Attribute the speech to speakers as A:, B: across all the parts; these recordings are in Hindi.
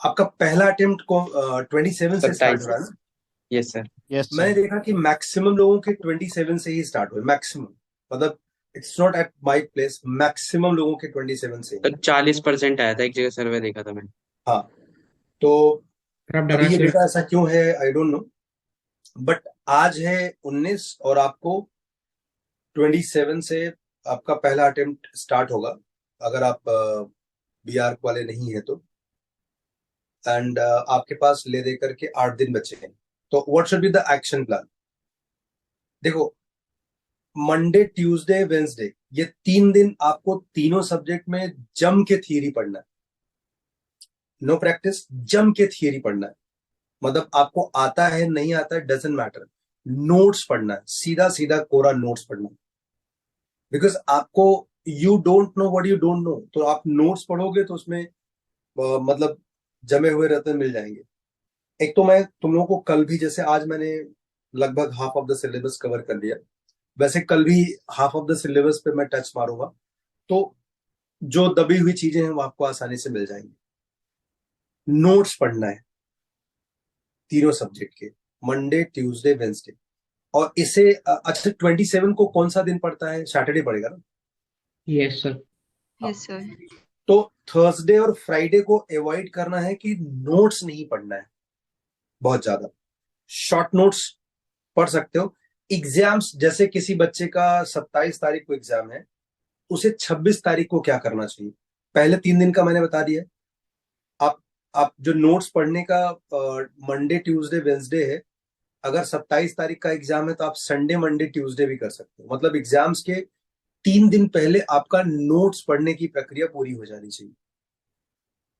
A: आपका पहला अटेम्प्ट को 27 से स्टार्ट हो
B: 27।
A: रहा है ना?
B: Yes sir.
C: यस
A: मैंने
C: सर।
A: देखा कि मैक्सिमम लोगों के 27 से ही स्टार्ट हुए, मैक्सिमम। मतलब it's not at my place, maximum लोगों के 27 से ही।
B: तो 40% आया था, एक जगह सर्वे देखा था मैंने।
A: हाँ। तो
C: सर आप
A: अभी
C: डरा
A: ये
C: क्यों?
A: डेटा ऐसा क्यों है आई डोंट नो, बट आज है 19 और आपको 27 से आपका पहला अटेम्प्ट स्टार्ट होगा, अगर आप बीआर वाले नहीं है तो। एंड आपके पास ले दे करके 8 दिन बचे हैं। तो what should be the action plan? देखो, मंडे ट्यूसडे वेंसडे ये 3 दिन आपको तीनों सब्जेक्ट में जम के थियरी पढ़ना है। नो प्रैक्टिस, जम के थियरी पढ़ना है। मतलब आपको आता है नहीं आता है डजेंट मैटर, नोट्स पढ़ना है, सीधा सीधा कोरा नोट्स पढ़ना है। बिकॉज आपको you don't know what you don't know, तो आप नोट्स पढ़ोगे तो उसमें मतलब जमे हुए रत्न मिल जाएंगे। एक तो मैं तुम लोगों को कल भी, जैसे आज मैंने लगभग half of the syllabus cover कर लिया, वैसे कल भी हाफ ऑफ द सिलेबस पे मैं टच मारूंगा। तो जो दबी हुई चीजें हैं वो आपको आसानी से मिल जाएंगी। नोट्स पढ़ना है तीनों सब्जेक्ट के, मंडे ट्यूसडे वेंसडे। और इसे अच्छा 27 को कौन सा दिन पड़ता है? सैटरडे पड़ेगा ना?
C: Yes sir.
A: हाँ।
D: Yes sir.
A: तो थर्सडे और फ्राइडे को अवॉइड करना है कि नोट्स नहीं पढ़ना है बहुत ज्यादा। शॉर्ट नोट्स पढ़ सकते हो। एग्जाम्स, जैसे किसी बच्चे का 27 तारीख को एग्जाम है, उसे 26 तारीख को क्या करना चाहिए? पहले 3 दिन का मैंने बता दिया। आप आप जो नोट्स पढ़ने का मंडे ट्यूसडे वेंसडे है, अगर 27 तारीख का एग्जाम है तो आप संडे मंडे ट्यूसडे भी कर सकते हो। मतलब एग्जाम्स के 3 दिन पहले आपका नोट्स पढ़ने की प्रक्रिया पूरी हो जानी चाहिए।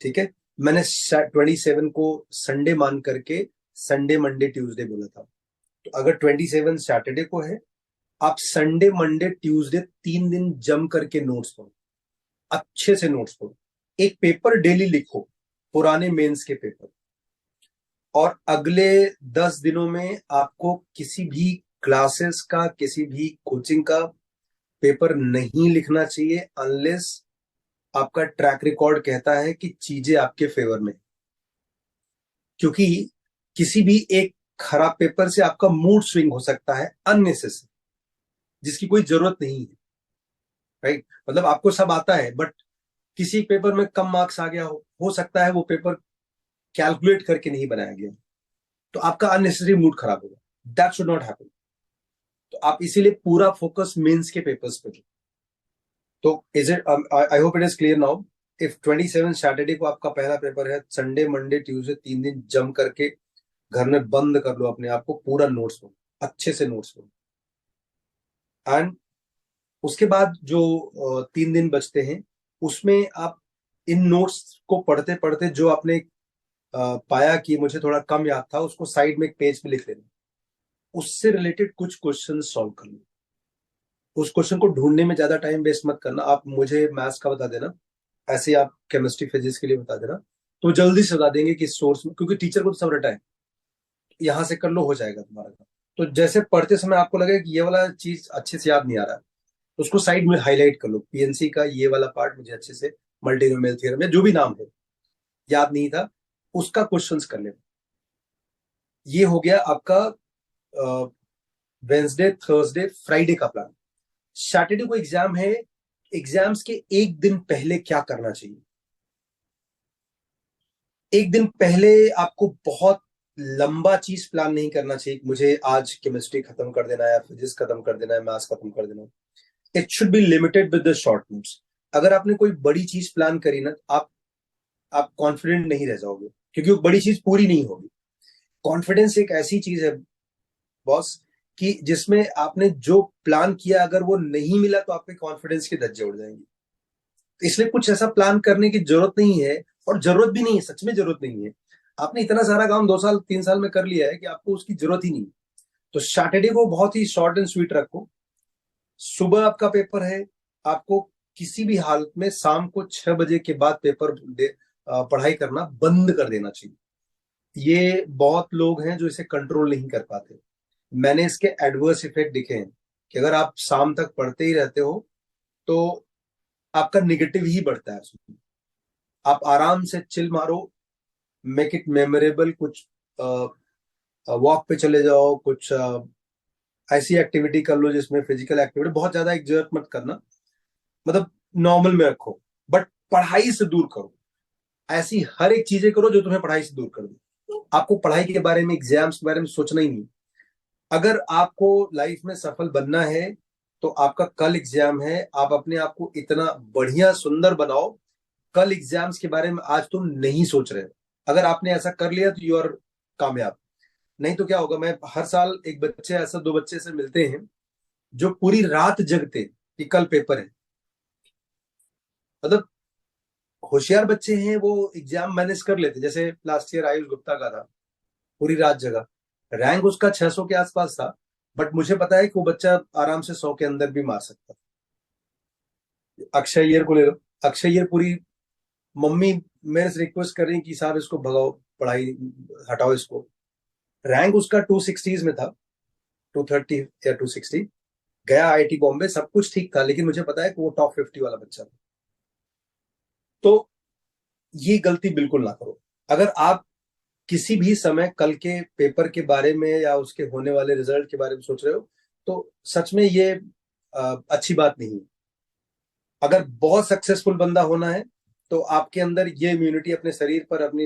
A: ठीक है? मैंने 27 को संडे मान करके संडे मंडे ट्यूसडे बोला था। तो अगर 27 सैटरडे को है, आप संडे मंडे ट्यूसडे 3 दिन जम करके नोट्स पढ़ो, अच्छे से नोट्स पढ़ो। एक पेपर डेली लिखो, पुराने मेंस के पेपर। और अगले 10 दिनों में आपको किसी भी क्लासेस का, किसी भी कोचिंग का पेपर नहीं लिखना चाहिए, अनलेस आपका ट्रैक रिकॉर्ड कहता है कि चीजें आपके फेवर में। क्योंकि किसी भी एक खराब पेपर से आपका मूड स्विंग हो सकता है अननेसेसरी, जिसकी कोई जरूरत नहीं है। राइट? मतलब आपको सब आता है, बट किसी पेपर में कम मार्क्स आ गया हो सकता है वो पेपर कैलकुलेट करके नहीं बनाया गया, तो आपका अननेसेसरी मूड खराब होगा। That should not happen. तो आप इसीलिए पूरा फोकस मेंस के पेपर्स पे दो। तो is it, I hope it is clear now. If 27 Saturday को आपका पहला पेपर है, संडे मंडे ट्यूसडे 3 दिन जम करके घर में बंद कर लो अपने आप को, पूरा नोट्स लो, अच्छे से नोट्स लो। एंड उसके बाद जो 3 दिन बचते हैं, उसमें आप इन नोट्स को पढ़ते पढ़ते जो आपने पाया कि मुझे थोड़ा कम याद था, उसको साइड में एक पेज पे लिख लेना। उससे रिलेटेड कुछ क्वेश्चन सॉल्व कर लो। उस क्वेश्चन को ढूंढने में ज्यादा टाइम वेस्ट मत करना। आप मुझे मैथ्स का बता देना, ऐसे ही आप केमिस्ट्री फिजिक्स के लिए बता देना, तो जल्दी से बता देंगे कि सोर्स में, क्योंकि टीचर को तो सब रटा है। यहां से कर लो, हो जाएगा तुम्हारा काम। तो जैसे पढ़ते समय आपको लगे कि ये वाला चीज अच्छे से याद नहीं आ रहा है, तो उसको साइड में हाईलाइट कर लो। पीएनसी का ये वाला पार्ट मुझे अच्छे से, मल्टीनोमियल थ्योरम या जो भी नाम है याद नहीं था, उसका क्वेश्चंस कर लेना। ये हो गया आपका वेंसडे थर्सडे फ्राइडे का प्लान। सैटरडे को एग्जाम है, एग्जाम्स के एक दिन पहले क्या करना चाहिए? एक दिन पहले आपको बहुत लंबा चीज प्लान नहीं करना चाहिए, मुझे आज केमिस्ट्री खत्म कर देना है, फिजिक्स खत्म कर देना है, मैथ्स खत्म कर देना है। It should be limited with the short notes. अगर आपने कोई बड़ी चीज प्लान करी ना, आप कॉन्फिडेंट नहीं रह जाओगे, क्योंकि वो बड़ी चीज पूरी नहीं होगी। कॉन्फिडेंस एक ऐसी चीज है बॉस, कि जिसमें आपने जो प्लान किया अगर वो नहीं मिला तो आपके कॉन्फिडेंस के धज्जे उड़ जाएंगे। तो इसलिए कुछ ऐसा प्लान करने की जरूरत नहीं है, और जरूरत भी नहीं है, सच में जरूरत नहीं है। आपने इतना सारा काम 2 साल 3 साल में कर लिया है कि आपको उसकी जरूरत ही नहीं। तो सैटरडे को बहुत ही शॉर्ट एंड स्वीट रखो। सुबह आपका पेपर है, आपको किसी भी हालत में शाम को 6 बजे के बाद पेपर पढ़ाई करना बंद कर देना चाहिए। ये बहुत लोग हैं जो इसे कंट्रोल नहीं कर पाते। मैंने इसके एडवर्स इफेक्ट दिखे हैं कि अगर आप शाम तक पढ़ते ही रहते हो तो आपका निगेटिव ही बढ़ता है उसमें। आप आराम से चिल मारो, मेक इट मेमोरेबल। कुछ वॉक पे चले जाओ, कुछ ऐसी एक्टिविटी कर लो जिसमें फिजिकल एक्टिविटी, बहुत ज्यादा एक्सर्ट मत करना, मतलब नॉर्मल में रखो, बट पढ़ाई से दूर करो। ऐसी हर एक चीजें करो जो तुम्हें पढ़ाई से दूर कर दे। आपको पढ़ाई के बारे में, एग्जाम्स के बारे में सोचना ही नहीं। अगर आपको लाइफ में सफल बनना है तो आपका कल एग्जाम है, आप अपने आप को इतना बढ़िया सुंदर बनाओ, कल एग्जाम्स के बारे में आज तुम नहीं सोच रहे हो। अगर आपने ऐसा कर लिया तो यू आर कामयाब। नहीं तो क्या होगा, मैं हर साल एक बच्चे, ऐसा दो बच्चे से मिलते हैं जो पूरी रात जगते कि कल पेपर है। मतलब होशियार बच्चे हैं, वो एग्जाम मैनेज कर लेते। जैसे लास्ट ईयर आयुष गुप्ता का था, पूरी रात जगा, रैंक उसका 600 के आसपास था, बट मुझे पता है कि वो बच्चा आराम से 100 के अंदर भी मार सकता। अक्षय ईयर को ले लो, अक्षय ईयर पूरी, मम्मी मेरे से रिक्वेस्ट कर रही कि साहब इसको भगाओ, पढ़ाई हटाओ इसको। रैंक उसका 260s में था, 230 या 260। गया आईआईटी बॉम्बे, सब कुछ ठीक था, लेकिन मुझे पता है कि वो टॉप 50 वाला बच्चा था। तो ये गलती बिल्कुल ना करो। अगर आप किसी भी समय कल के पेपर के बारे में या उसके होने वाले रिजल्ट के बारे में सोच रहे हो, तो सच में ये अच्छी बात नहीं है। अगर बहुत सक्सेसफुल बंदा होना है तो आपके अंदर ये इम्यूनिटी, अपने शरीर पर, अपनी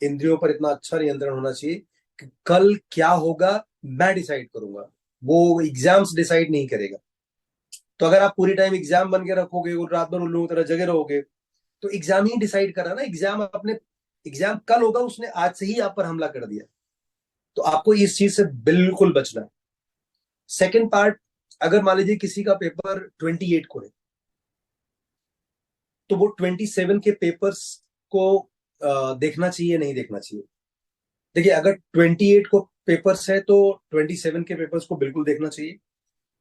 A: इंद्रियों पर इतना अच्छा नियंत्रण होना चाहिए कि कल क्या होगा मैं डिसाइड करूंगा, वो एग्जाम्स डिसाइड नहीं करेगा। तो अगर आप पूरी टाइम एग्जाम बन के रखोगे और रात भर उल्लू की तरह जगे रहोगे, तो एग्जाम ही डिसाइड कर रहा है ना। एग्जाम अपने, एग्जाम कल होगा, उसने आज से ही आप पर हमला कर दिया। तो आपको इस चीज से बिल्कुल बचना है। सेकेंड पार्ट, अगर मान लीजिए किसी का पेपर 28 को है, तो वो 27 के पेपर्स को देखना चाहिए, नहीं देखना चाहिए। देखिए, अगर 28 को पेपर्स है तो 27 के पेपर्स को बिल्कुल देखना चाहिए,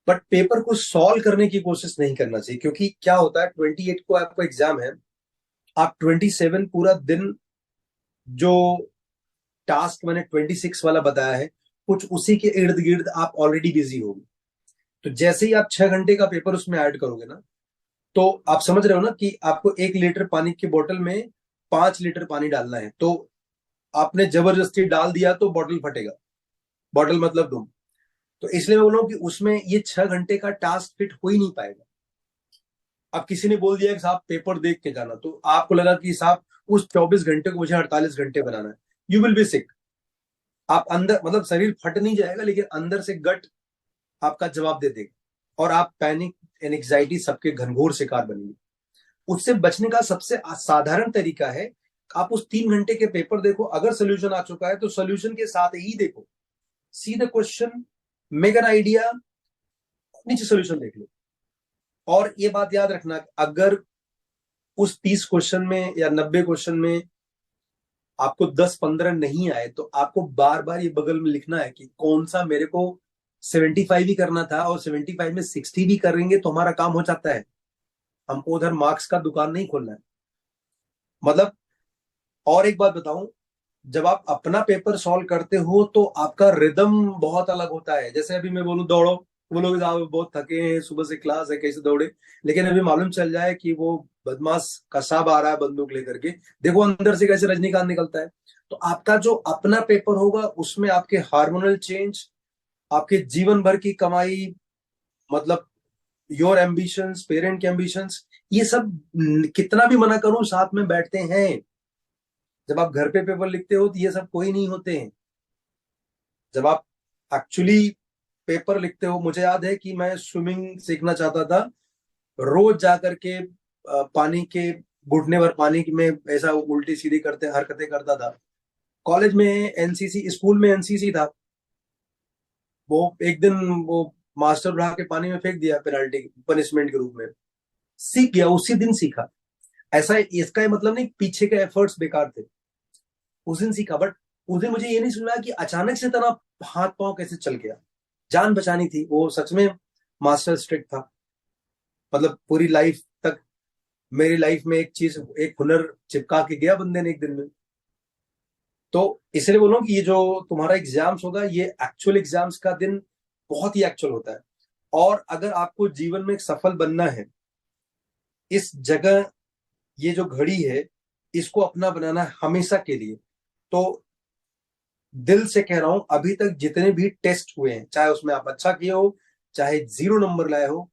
A: बट पेपर को सॉल्व करने की कोशिश नहीं करना चाहिए। क्योंकि क्या होता है, 28 को आपको एग्जाम है, आप 27 पूरा दिन जो टास्क मैंने 26 वाला बताया है, कुछ उसी के इर्द गिर्द आप ऑलरेडी बिजी होगे। तो जैसे ही आप 6 घंटे का पेपर उसमें ऐड करोगे ना, तो आप समझ रहे हो ना कि आपको 1 लीटर पानी की बोतल में 5 लीटर पानी डालना है। तो आपने जबरदस्ती डाल दिया तो बॉटल फटेगा, बॉटल मतलब तुम। तो इसलिए मैं बोल रहा हूं कि उसमें ये 6 घंटे का टास्क फिट हो ही नहीं पाएगा। अब किसी ने बोल दिया कि साहब पेपर देख के जाना, तो आपको लगा कि साहब उस 24 घंटे को मुझे 48 घंटे बनाना है, यू विल बी सिक। आप अंदर, मतलब शरीर फट नहीं जाएगा, लेकिन अंदर से गट आपका जवाब दे देगा और आप पैनिक एंड एंग्जाइटी सबके घनघोर शिकार बनेंगे। उससे बचने का सबसे साधारण तरीका है, आप उस 3 घंटे के पेपर देखो, अगर सोल्यूशन आ चुका है तो सोल्यूशन के साथ ही देखो, see the question, make an idea, नीचे सोल्यूशन देख लो। और ये बात याद रखना, अगर उस 30 क्वेश्चन में या 90 क्वेश्चन में आपको 10-15 नहीं आए, तो आपको बार बार ये बगल में लिखना है कि कौन सा मेरे को 75 ही करना था, और 75 में 60 भी करेंगे तो हमारा काम हो जाता है। हमको उधर मार्क्स का दुकान नहीं खोलना है। मतलब, और एक बात बताऊं, जब आप अपना पेपर सॉल्व करते हो तो आपका रिदम बहुत अलग होता है। जैसे अभी मैं बोलूं दौड़ो, वो लोग साहब बहुत थके हैं, सुबह से क्लास है, कैसे दौड़े। लेकिन अभी मालूम चल जाए कि वो बदमाश कसाब आ रहा है बंदूक लेकर के, देखो अंदर से कैसे रजनीकांत निकलता है। तो आपका जो अपना पेपर होगा उसमें आपके हार्मोनल चेंज, आपके जीवन भर की कमाई, मतलब योर एम्बिशंस, पेरेंट के एम्बिशंस, ये सब कितना भी मना करूं साथ में बैठते हैं। जब आप घर पे पेपर लिखते हो तो ये सब कोई नहीं होते हैं। जब आप एक्चुअली पेपर लिखते हो, मुझे याद है कि मैं स्विमिंग सीखना चाहता था, रोज जाकर के पानी के घुटने भर पानी में ऐसा उल्टी सीधी करते हरकतें करता था। कॉलेज में एनसीसी, स्कूल में एनसीसी था, वो एक दिन वो मास्टर उठा के पानी में फेंक दिया पेनाल्टी पनिशमेंट के रूप में, सीख गया, उसी दिन सीखा। ऐसा, इसका ये मतलब नहीं पीछे के एफर्ट्स बेकार थे, उस दिन सीखा। बट उस दिन मुझे ये नहीं सुना कि अचानक से इतना हाथ पांव कैसे चल गया। जान बचानी थी, वो सच में मास्टर स्ट्रिक्ट था। मतलब पूरी लाइफ तक मेरी लाइफ में एक चीज, एक हुनर चिपका के गया बंदे ने एक दिन में। तो इसलिए बोलो कि ये जो तुम्हारा एग्जाम्स होगा, ये एक्चुअल एग्जाम्स का दिन बहुत ही एक्चुअल होता है। और अगर आपको जीवन में सफल बनना है, इस जगह, ये जो घड़ी है, इसको अपना बनाना है हमेशा के लिए। तो दिल से कह रहा हूं, अभी तक जितने भी टेस्ट हुए हैं, चाहे उसमें आप अच्छा किए हो, चाहे 0 नंबर लाए हो,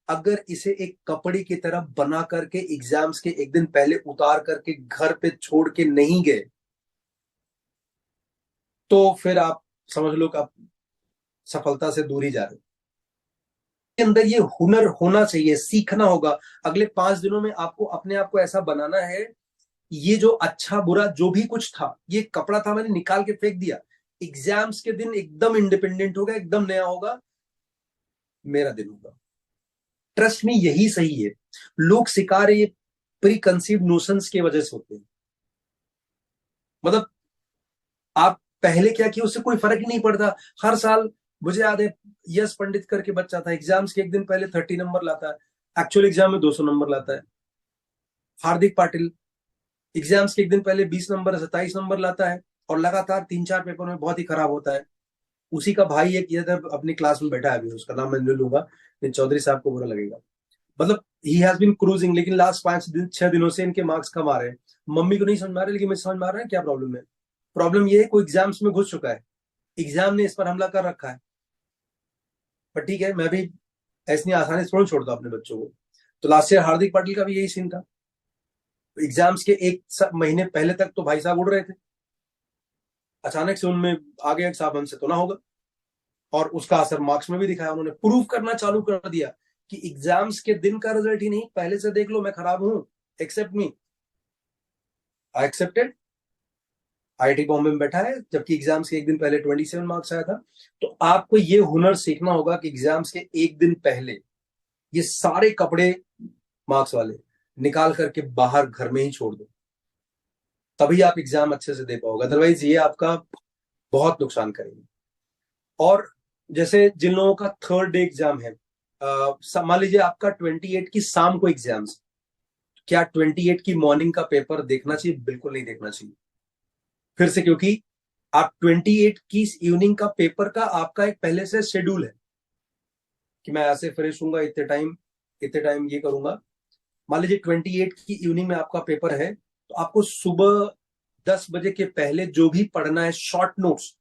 A: अगर इसे एक कपड़े की तरह बना करके एग्जाम्स के एक दिन पहले उतार करके घर पे छोड़ के नहीं गए, तो फिर आप समझ लो कि आप सफलता से दूर ही जा रहे हो। के अंदर ये हुनर होना चाहिए, सीखना होगा। अगले 5 दिनों में आपको अपने आप को ऐसा बनाना है, ये जो अच्छा बुरा जो भी कुछ था, ये कपड़ा था, मैंने निकाल के फेंक दिया। एग्जाम्स के दिन एकदम इंडिपेंडेंट होगा, एकदम नया होगा, मेरा दिन होगा। ट्रस्ट में यही सही है। लोग शिकार ये प्री कंसीव नोशंस की वजह से होते हैं। मतलब आप पहले क्या किया उससे कोई फर्क ही नहीं पड़ता। हर साल मुझे याद है, यश पंडित करके बच्चा था, एग्जाम्स के एक दिन पहले 30 नंबर लाता है, एक्चुअल एग्जाम में 200 नंबर लाता है। हार्दिक पाटिल एग्जाम्स के एक दिन पहले 20 नंबर 27 नंबर लाता है, और लगातार 3-4 पेपर में बहुत ही खराब होता है। उसी का भाई एक इधर अपनी क्लास में बैठा है, अभी उसका नाम मैं नहीं लूंगा, लेकिन चौधरी साहब को बुरा लगेगा। मतलब ही हैज बीन क्रूजिंग, लेकिन लास्ट 5 दिन 6 दिनों से इनके मार्क्स कम आ रहे हैं। मम्मी को नहीं समझ में आ रहे, लेकिन मुझे समझ में आ रहा है क्या प्रॉब्लम है। प्रॉब्लम ये है, कोई एग्जाम्स में घुस चुका है, एग्जाम ने इस पर हमला कर रखा है। पर ठीक है, मैं भी ऐसी आसानी से थोड़ा छोड़ता अपने बच्चों को। तो लास्ट ईयर हार्दिक पाटिल का भी यही सीन था। एग्जाम्स के एक महीने पहले तक तो भाई साहब उड़ रहे थे, अचानक से उनमें आ गया साहब हमसे तो ना होगा, और उसका असर मार्क्स में भी दिखाया। उन्होंने प्रूव करना चालू कर दिया कि एग्जाम्स के दिन का रिजल्ट ही नहीं, पहले से देख लो मैं खराब हूं, accept me. I accepted. IIT Bombay में बैठा है, जबकि एग्जाम्स के एक दिन पहले 27 मार्क्स आया था। तो आपको ये हुनर सीखना होगा कि एग्जाम्स के एक दिन पहले ये सारे कपड़े मार्क्स वाले निकाल करके बाहर घर में ही छोड़ दो, तभी आप एग्जाम अच्छे से दे पाओगे, अदरवाइज ये आपका बहुत नुकसान करेंगे। और जैसे जिन लोगों का थर्ड डे एग्जाम है, मान लीजिए आपका 28 की शाम को एग्जाम्स, क्या 28 की मॉर्निंग का पेपर देखना चाहिए? बिल्कुल नहीं देखना चाहिए। फिर से, क्योंकि आप 28 की इवनिंग का पेपर का आपका एक पहले से शेड्यूल है कि मैं ऐसे फ्रेश हूंगा, इतने टाइम ये करूंगा। मान लीजिए 28 की इवनिंग में आपका पेपर है, तो आपको सुबह 10 बजे के पहले जो भी पढ़ना है, शॉर्ट नोट्स,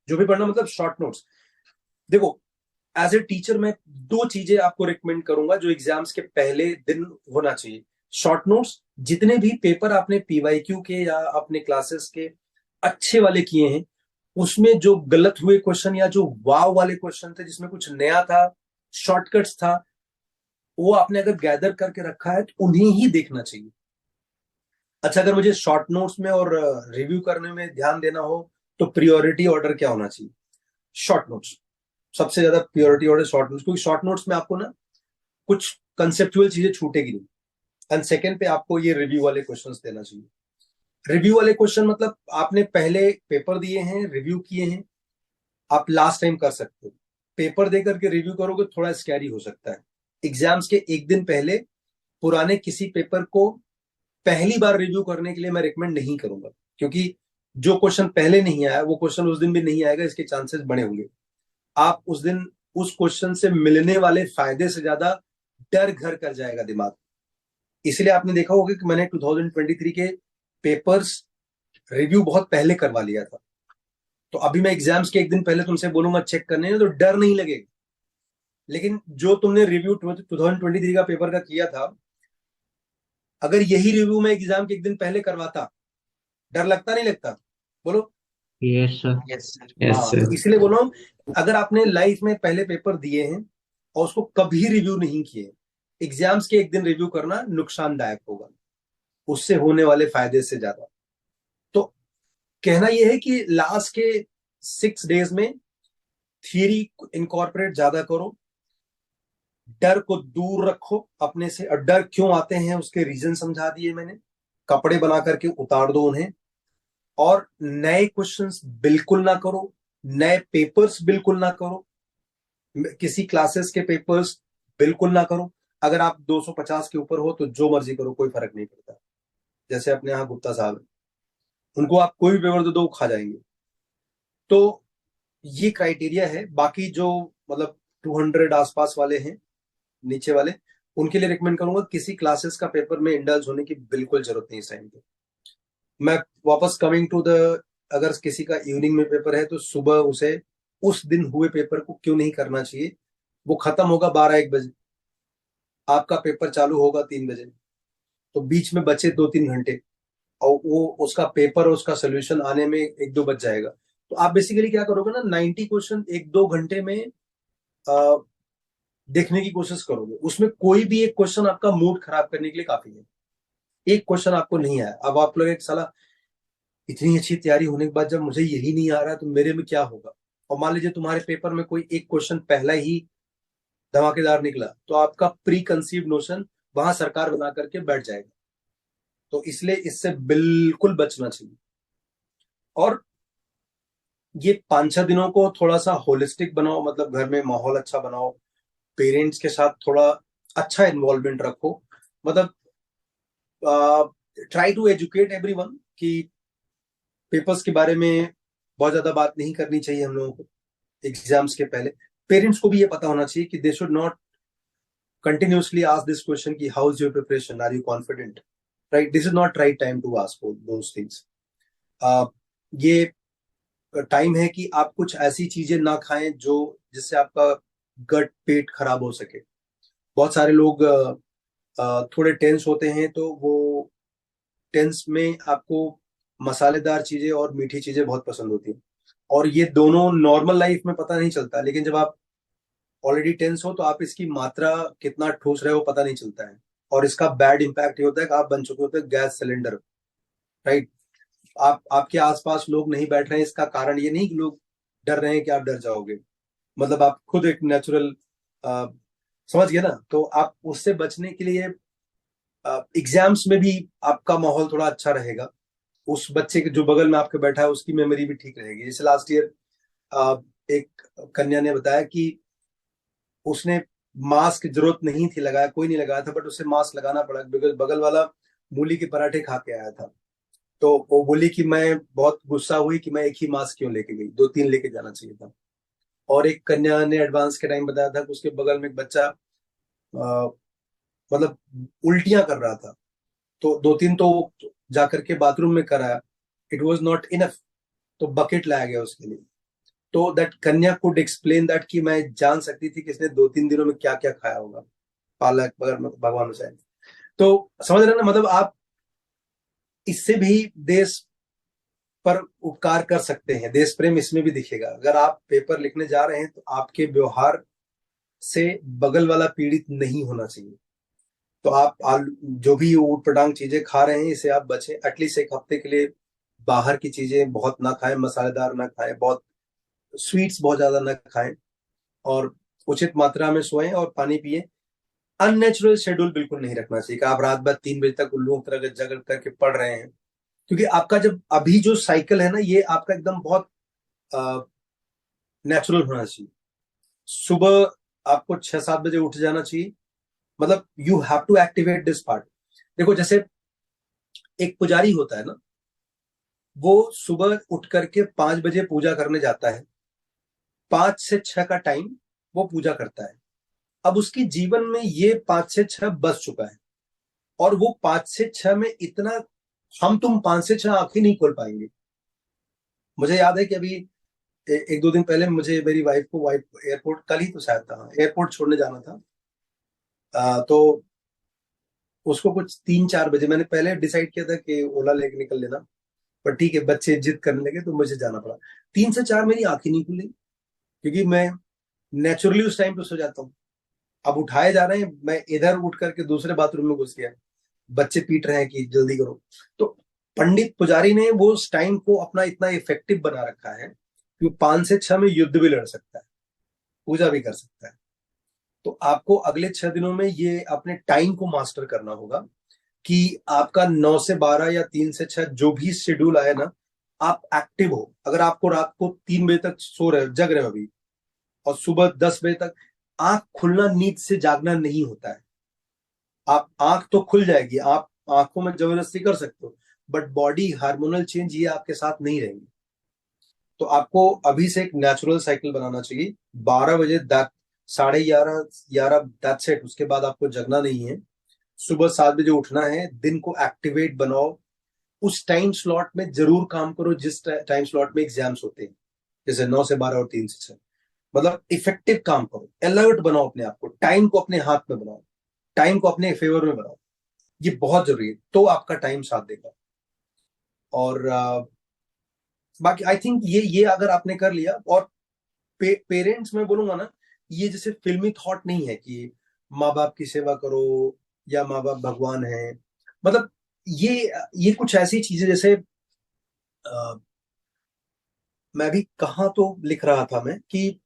A: जो भी पढ़ना मतलब शॉर्ट नोट्स। देखो, एज ए टीचर मैं 2 चीजें आपको रिकमेंड करूंगा जो एग्जाम्स के पहले दिन होना चाहिए। शॉर्ट नोट्स, जितने भी पेपर आपने पीवाईक्यू के या अपने क्लासेस के अच्छे वाले किए हैं, उसमें जो गलत हुए क्वेश्चन या जो वाव वाले क्वेश्चन थे जिसमें कुछ नया था, शॉर्टकट्स था, वो आपने अगर गैदर करके रखा है तो उन्हें ही देखना चाहिए। अच्छा, अगर मुझे शॉर्ट नोट्स में और रिव्यू करने में ध्यान देना हो, तो प्रियोरिटी ऑर्डर क्या होना चाहिए? शॉर्ट नोट्स, सबसे ज्यादा प्रियोरिटी ऑर्डर शॉर्ट नोट्स, क्योंकि शॉर्ट नोट्स में आपको ना कुछ कंसेप्चुअल चीजें छूटेगी नहीं। एंड सेकंड पे आपको ये रिव्यू वाले क्वेश्चंस देना चाहिए। रिव्यू वाले क्वेश्चन मतलब आपने पहले पेपर दिए हैं, रिव्यू किए हैं, आप लास्ट टाइम कर सकते हो। पेपर देकर के रिव्यू करोगे थोड़ा स्कैरी हो सकता है। एग्जाम्स के एक दिन पहले पुराने किसी पेपर को पहली बार रिव्यू करने के लिए मैं रिकमेंड नहीं करूंगा, क्योंकि जो क्वेश्चन पहले नहीं आया वो क्वेश्चन उस दिन भी नहीं आएगा, इसके चांसेस बने होंगे। आप उस दिन उस क्वेश्चन से मिलने वाले फायदे से ज्यादा डर घर कर जाएगा दिमाग। इसलिए आपने देखा होगा कि मैंने 2023 के पेपर्स रिव्यू बहुत पहले करवा लिया था। तो अभी मैं एग्जाम्स के एक दिन पहले तुमसे बोलूंगा चेक करने में, तो डर नहीं लगेगा। लेकिन जो तुमने रिव्यू 2023 का पेपर का किया था, अगर यही रिव्यू मैं एग्जाम के एक दिन पहले करवाता, डर लगता नहीं लगता? बोलो।
C: Yes sir.
B: Yes sir.
C: Yes
A: हाँ, तो
C: सर।
A: इसलिए बोल रहा हूँ, अगर आपने लाइफ में पहले पेपर दिए हैं और उसको कभी रिव्यू नहीं किए, एग्जाम्स के एक दिन रिव्यू करना नुकसानदायक होगा उससे होने वाले फायदे से ज्यादा। तो कहना यह है कि लास्ट के 6 डेज में थियरी इनकॉर्पोरेट ज्यादा करो, डर को दूर रखो अपने से। और डर क्यों आते हैं उसके रीजन समझा दिए मैंने, कपड़े बना करके उतार दो उन्हें। और नए क्वेश्चंस बिल्कुल ना करो, नए पेपर्स बिल्कुल ना करो, किसी क्लासेस के पेपर्स बिल्कुल ना करो। अगर आप 250 के ऊपर हो तो जो मर्जी करो, कोई फर्क नहीं पड़ता। जैसे अपने यहाँ गुप्ता साहब है, उनको आप कोई भी पेपर दे दो वो खा जाएंगे। तो ये क्राइटेरिया है। बाकी जो मतलब 200 आसपास वाले हैं, नीचे वाले, उनके लिए रिकमेंड करूंगा किसी क्लासेस का पेपर में इंडल्ज होने की बिल्कुल जरूरत नहीं इस टाइम पे। मैं वापस कमिंग टू द अगर किसी का इवनिंग में पेपर है तो सुबह उसे उस दिन हुए पेपर को क्यों नहीं करना चाहिए। वो खत्म होगा 12-1 बजे, आपका पेपर चालू होगा 3 बजे, तो बीच में बचे 2-3 घंटे, और वो उसका पेपर और उसका सोल्यूशन आने में 1-2 बज जाएगा। तो आप बेसिकली क्या करोगे ना, 90 क्वेश्चन 1-2 घंटे में आ, देखने की कोशिश करोगे। उसमें कोई भी एक क्वेश्चन आपका मूड खराब करने के लिए काफी है। एक क्वेश्चन आपको नहीं आया, अब आप लोग एक साला इतनी अच्छी तैयारी होने के बाद जब मुझे यही नहीं आ रहा तो मेरे में क्या होगा। और मान लीजिए तुम्हारे पेपर में कोई एक क्वेश्चन पहला ही धमाकेदार निकला, तो आपका प्री कंसीव नोशन वहां सरकार बना करके बैठ जाएगा। तो इसलिए इससे बिल्कुल बचना चाहिए। और ये 5-6 दिनों को थोड़ा सा होलिस्टिक बनाओ, मतलब घर में माहौल अच्छा बनाओ, पेरेंट्स के साथ थोड़ा अच्छा इन्वॉल्वमेंट रखो। मतलब ट्राई टू एजुकेट एवरीवन कि पेपर्स के बारे में बहुत ज्यादा बात नहीं करनी चाहिए हम लोगों को एग्जाम्स के पहले। पेरेंट्स को भी ये पता होना चाहिए कि they should not continuously ask this question ki how is your preparation, are you confident, right? This is not right time to ask for those things. ये टाइम है कि आप कुछ ऐसी चीजें ना खाएं जो जिससे आपका गट पेट खराब हो सके। बहुत सारे लोग थोड़े टेंस होते हैं, तो वो टेंस में आपको मसालेदार चीजें और मीठी चीजें बहुत पसंद होती हैं, और ये दोनों नॉर्मल लाइफ में पता नहीं चलता, लेकिन जब आप ऑलरेडी टेंस हो तो आप इसकी मात्रा कितना ठूस रहे हो पता नहीं चलता है। और इसका बैड इंपैक्ट ये होता है कि आप बन चुके होते हैं गैस सिलेंडर, राइट? आप आपके आसपास लोग नहीं बैठ रहे हैं, इसका कारण ये नहीं कि लोग डर रहे हैं कि आप डर जाओगे, मतलब आप खुद एक नेचुरल, समझ गए ना? तो आप उससे बचने के लिए एग्जाम्स में भी आपका माहौल थोड़ा अच्छा रहेगा। उस बच्चे के जो बगल में आपके बैठा है उसकी मेमोरी भी ठीक रहेगी। जैसे लास्ट ईयर एक कन्या ने बताया कि उसने मास्क जरूरत नहीं थी लगाया, कोई नहीं लगाया था, बट उसे मास्क लगाना पड़ा बिकॉज बगल वाला मूली के पराठे खा के आया था। तो वो बोली कि मैं बहुत गुस्सा हुई कि मैं एक ही मास्क क्यों लेके गई, 2-3 लेके जाना चाहिए था। और एक कन्या ने एडवांस के टाइम बताया था कि उसके बगल में एक बच्चा मतलब उल्टियां कर रहा था, तो 2-3 तो जाकर के बाथरूम में कराया, इट वॉज नॉट इनफ, तो बकेट लाया गया उसके लिए। तो दैट कन्या कुड एक्सप्लेन दैट कि मैं जान सकती थी कि इसने 2-3 दिनों में क्या क्या खाया होगा, पालक अगर भगवान चाहे। तो समझ रहे हैं ना, मतलब आप इससे भी देश पर उपकार कर सकते हैं, देश प्रेम इसमें भी दिखेगा। अगर आप पेपर लिखने जा रहे हैं तो आपके व्यवहार से बगल वाला पीड़ित नहीं होना चाहिए। तो आप जो भी ऊट पटांग चीजें खा रहे हैं इसे आप बचें, एटलीस्ट एक हफ्ते के लिए बाहर की चीजें बहुत ना खाएं, मसालेदार ना खाएं, बहुत स्वीट्स बहुत ज्यादा ना खाएं, और उचित मात्रा में सोएं और पानी पिए। अननेचुरल शेड्यूल बिल्कुल नहीं रखना चाहिए कि आप रात भर 3 बजे तक उल्लुओं की तरह जगह करके पढ़ रहे हैं, क्योंकि आपका जब अभी जो साइकिल है ना, ये आपका एकदम बहुत नेचुरल होना चाहिए। सुबह आपको 6-7 बजे उठ जाना चाहिए, मतलब you have to activate this part. देखो जैसे एक पुजारी होता है ना, वो सुबह उठ करके 5 बजे पूजा करने जाता है, 5 से 6 का टाइम वो पूजा करता है। अब उसकी जीवन में ये 5 से 6 बस चुका है, और वो 5 से 6 में इतना, हम तुम 5 से 6 आंखें नहीं खोल पाएंगे। मुझे याद है कि अभी 1-2 दिन पहले मुझे मेरी वाइफ को वाइफ एयरपोर्ट, कल ही तो शायद था, एयरपोर्ट छोड़ने जाना था। तो उसको कुछ 3-4 बजे, मैंने पहले डिसाइड किया था कि ओला लेके निकल लेना, पर ठीक है बच्चे जिद करने लगे तो मुझे जाना पड़ा। 3 से 4 मेरी आंखें नहीं खुली, क्योंकि मैं नेचुरली उस टाइम पे सो जाता हूँ। अब उठाए जा रहे हैं, मैं इधर उठ करके दूसरे बाथरूम में घुस गया, बच्चे पीट रहे हैं कि जल्दी करो। तो पंडित पुजारी ने वो उस टाइम को अपना इतना इफेक्टिव बना रखा है कि 5 से 6 में युद्ध भी लड़ सकता है, पूजा भी कर सकता है। तो आपको अगले 6 दिनों में ये अपने टाइम को मास्टर करना होगा कि आपका 9 से 12 या 3 से 6 जो भी शेड्यूल आए ना, आप एक्टिव हो। अगर आपको रात को 3 बजे तक सो रहे हो, जग रहे हो अभी, और सुबह 10 बजे तक, आंख खुलना नींद से जागना नहीं होता है। आप आंख तो खुल जाएगी, आप आंखों में जबरदस्ती कर सकते हो, बट बॉडी हार्मोनल चेंज ये आपके साथ नहीं रहेंगे। तो आपको अभी से एक नेचुरल साइकिल बनाना चाहिए। 12 बजे, 11:30 दैट्स इट, उसके बाद आपको जगना नहीं है। सुबह 7 बजे उठना है, दिन को एक्टिवेट बनाओ, उस टाइम स्लॉट में जरूर काम करो जिस टाइम स्लॉट में एग्जाम्स होते हैं, जैसे 9 से 12 और 3 से 6। मतलब इफेक्टिव काम करो, अलर्ट बनाओ अपने आप को, टाइम को अपने हाथ में बनाओ, टाइम को अपने फेवर में बनाओ। ये बहुत जरूरी है, तो आपका टाइम साथ देगा। और बाकी आई थिंक ये अगर आपने कर लिया, और पेरेंट्स में बोलूंगा ना, ये जैसे फिल्मी थॉट नहीं है कि माँ बाप की सेवा करो या माँ बाप भगवान है। मतलब ये कुछ ऐसी चीजें, जैसे अ, मैं भी कहाँ तो लिख रहा था मैं कि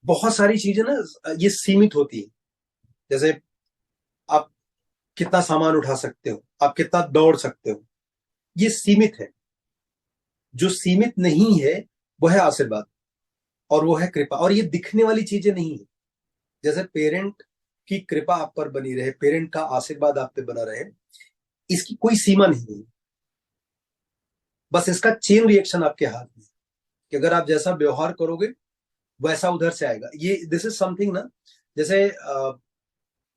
A: बहुत सारी चीजें ना ये सीमित होती है। जैसे आप कितना सामान उठा सकते हो, आप कितना दौड़ सकते हो, ये सीमित है। जो सीमित नहीं है वो है आशीर्वाद, और वो है कृपा, और ये दिखने वाली चीजें नहीं है। जैसे पेरेंट की कृपा आप पर बनी रहे, पेरेंट का आशीर्वाद आप पे बना रहे, इसकी कोई सीमा नहीं है। बस इसका चेन रिएक्शन आपके हाथ में है, कि अगर आप जैसा व्यवहार करोगे वैसा उधर से आएगा। ये दिस इज समथिंग ना, जैसे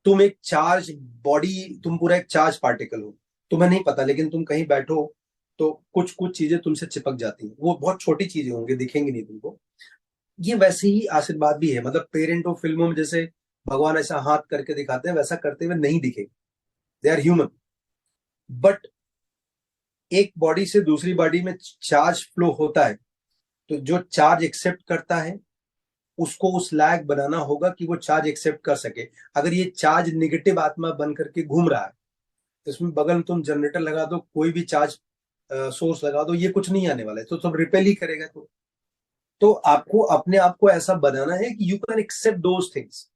A: तुम एक चार्ज बॉडी, तुम पूरा एक चार्ज पार्टिकल हो, तुम्हें नहीं पता, लेकिन तुम कहीं बैठो तो कुछ कुछ चीजें तुमसे चिपक जाती हैं। वो बहुत छोटी चीजें होंगी, दिखेंगी नहीं तुमको। ये वैसे ही आशीर्वाद भी है। मतलब पेरेंट ऑफ फिल्मों में जैसे भगवान ऐसा हाथ करके दिखाते हैं, वैसा करते हुए नहीं दिखे, दे आर ह्यूमन। बट एक बॉडी से दूसरी बॉडी में चार्ज फ्लो होता है, तो जो चार्ज एक्सेप्ट करता है उसको उस लायक बनाना होगा कि वो चार्ज एक्सेप्ट कर सके। अगर ये चार्ज निगेटिव आत्मा बन करके घूम रहा है, तो इसमें बगल में तुम जनरेटर लगा दो, कोई भी चार्ज सोर्स लगा दो, ये कुछ नहीं आने वाला है, तो सब रिपेल ही करेगा। तो आपको अपने आप को ऐसा बनाना है कि you can accept those things.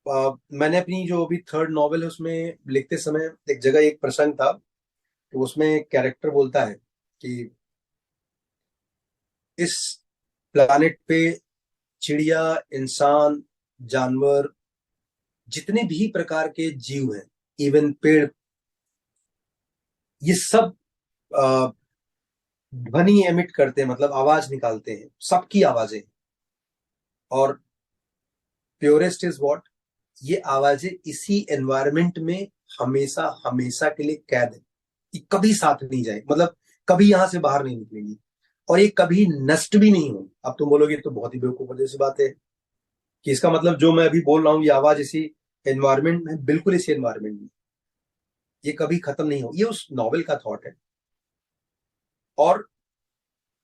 A: मैंने अपनी जो अभी थर्ड नॉवेल है उसमें लिखते समय एक जगह एक प्रसंग था, तो उसमें एक कैरेक्टर बोलता है कि इस प्लानेट पे चिड़िया, इंसान, जानवर, जितने भी प्रकार के जीव हैं, इवन पेड़, ये सब अ, ध्वनि एमिट करते हैं, मतलब आवाज निकालते हैं, सबकी आवाजें। और प्योरेस्ट इज व्हाट, ये आवाजें इसी एनवायरमेंट में हमेशा हमेशा के लिए कैद है। ये कभी साथ नहीं जाए, मतलब कभी यहां से बाहर नहीं निकलेंगी, और ये कभी नष्ट भी नहीं होगी। अब तुम बोलोगे तो बहुत ही बेवकूफ जैसी बात है, कि इसका मतलब जो मैं अभी बोल रहा हूँ ये आवाज इसी एनवायरमेंट में, बिल्कुल इसी एनवायरमेंट में, ये कभी खत्म नहीं हो। ये उस नॉवेल का थॉट है। और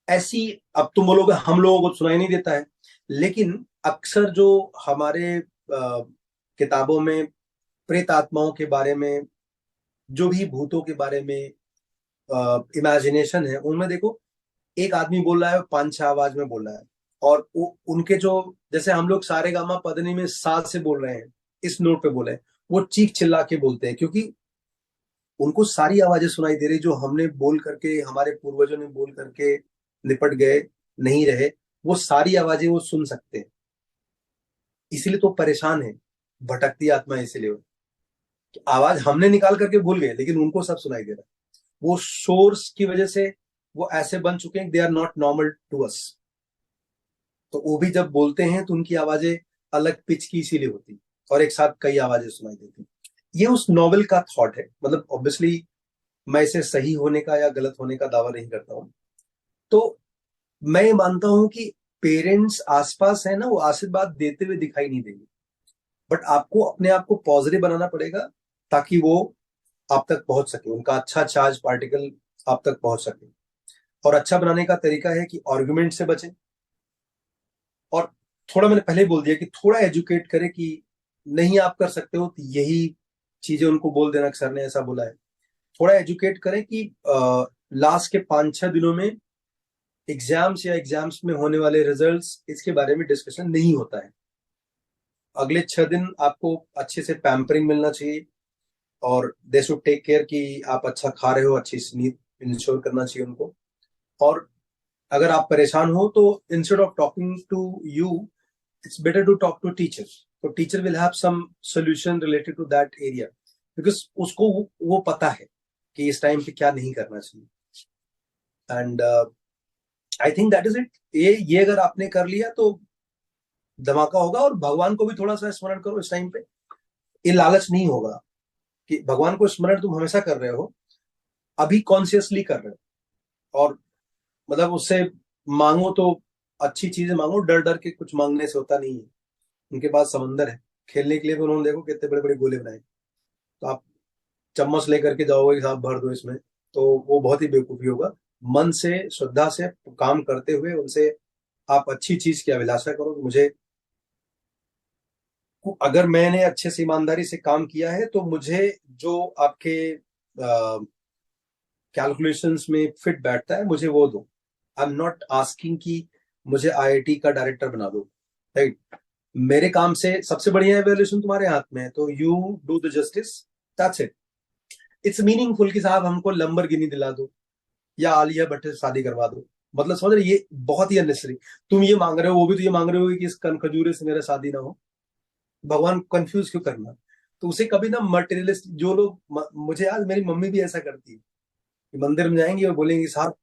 A: ऐसी, अब तुम बोलोगे हम लोगों को सुनाई नहीं देता है, लेकिन अक्सर जो हमारे किताबों में प्रेत आत्माओं के बारे में, जो भी भूतों के बारे में इमेजिनेशन है, उनमें देखो एक आदमी बोल रहा है, 5-6 आवाज में बोल रहा है। और उनके जो, जैसे हम लोग सारे गामा पदनी में साथ से बोल रहे हैं, इस नोट पे बोले, वो चीख चिल्ला के बोलते हैं, क्योंकि उनको सारी आवाजें सुनाई दे रही जो हमने बोल करके, हमारे पूर्वजों ने बोल करके निपट गए, नहीं रहे, वो सारी आवाजें वो सुन सकते हैं। इसीलिए तो परेशान है, भटकती आत्मा इसीलिए कि आवाज हमने निकाल करके भूल गए, लेकिन उनको सब सुनाई दे रहा है। वो सोर्स की वजह से वो ऐसे बन चुके हैं, they are not normal to us. तो वो भी जब बोलते हैं तो उनकी आवाजें अलग पिच की इसीलिए होती, और एक साथ कई आवाजें सुनाई देती। ये उस नॉवेल का थॉट है। मतलब ऑब्वियसली मैं इसे सही होने का या गलत होने का दावा नहीं करता हूं। तो मैं ये मानता हूं कि पेरेंट्स आसपास है ना, वो आशीर्वाद देते हुए दिखाई नहीं देंगे, बट आपको अपने आप को पॉजिटिव बनाना पड़ेगा, ताकि वो आप तक पहुंच सके, उनका अच्छा चार्ज पार्टिकल आप तक पहुंच सके। और अच्छा बनाने का तरीका है कि आर्गुमेंट से बचें, और थोड़ा मैंने पहले ही बोल दिया कि थोड़ा एजुकेट करें कि नहीं आप कर सकते हो, तो यही चीजें उनको बोल देना कि सर ने ऐसा बोला है। थोड़ा एजुकेट करें कि लास्ट के 5-6 दिनों में एग्जाम्स या एग्जाम्स में होने वाले रिजल्ट्स, इसके बारे में डिस्कशन नहीं होता है। अगले 6 दिन आपको अच्छे से पैम्परिंग मिलना चाहिए, और दे शुड टेक केयर कि आप अच्छा खा रहे हो, अच्छी नींद इंश्योर करना चाहिए उनको। और अगर आप परेशान हो तो instead of talking to you, it's better to talk to teacher. तो teacher will have some solution related to that area, because उसको वो पता है कि इस टाइम पे क्या नहीं करना चाहिए। And I think that is it. ये अगर आपने कर लिया तो धमाका होगा। और भगवान को भी थोड़ा सा स्मरण करो इस टाइम पे। ये लालच नहीं होगा कि भगवान को स्मरण तुम हमेशा कर रहे हो, अभी कॉन्शियसली कर रहे हो, और मतलब उससे मांगो तो अच्छी चीजें मांगो, डर डर के कुछ मांगने से होता नहीं है। उनके पास समंदर है, खेलने के लिए भी उन्होंने देखो कितने बड़े बड़े गोले बनाए। तो आप चम्मच लेकर के जाओगे कि साहब भर दो इसमें, तो वो बहुत ही बेवकूफी होगा। मन से श्रद्धा से काम करते हुए उनसे आप अच्छी चीज की अभिलाषा करो कि मुझे, अगर मैंने अच्छे से ईमानदारी से काम किया है तो मुझे जो आपके कैलकुलेशंस में फिट बैठता है मुझे वो दो। आई एम नॉट आस्किंग कि मुझे आईआईटी का डायरेक्टर बना दो, राइट? मेरे काम से सबसे बढ़िया एवेल्यूशन तुम्हारे हाथ में है, तो you do the justice, that's it. It's meaningful कि साहब हमको लंबरगिनी दिला दो या आलिया भट्ट से शादी करवा दो, मतलब समझ रहे, ये बहुत ही अननेसेसरी। तुम ये मांग रहे हो, वो भी तो ये मांग रहे हो कि इस कनखजूरे से मेरा शादी ना हो। भगवान कंफ्यूज क्यों करना? तो उसे कभी ना मटेरियलिस्ट जो लोग मुझे याद, मेरी मम्मी भी ऐसा करती है कि मंदिर में जाएंगी और बोलेंगी साहब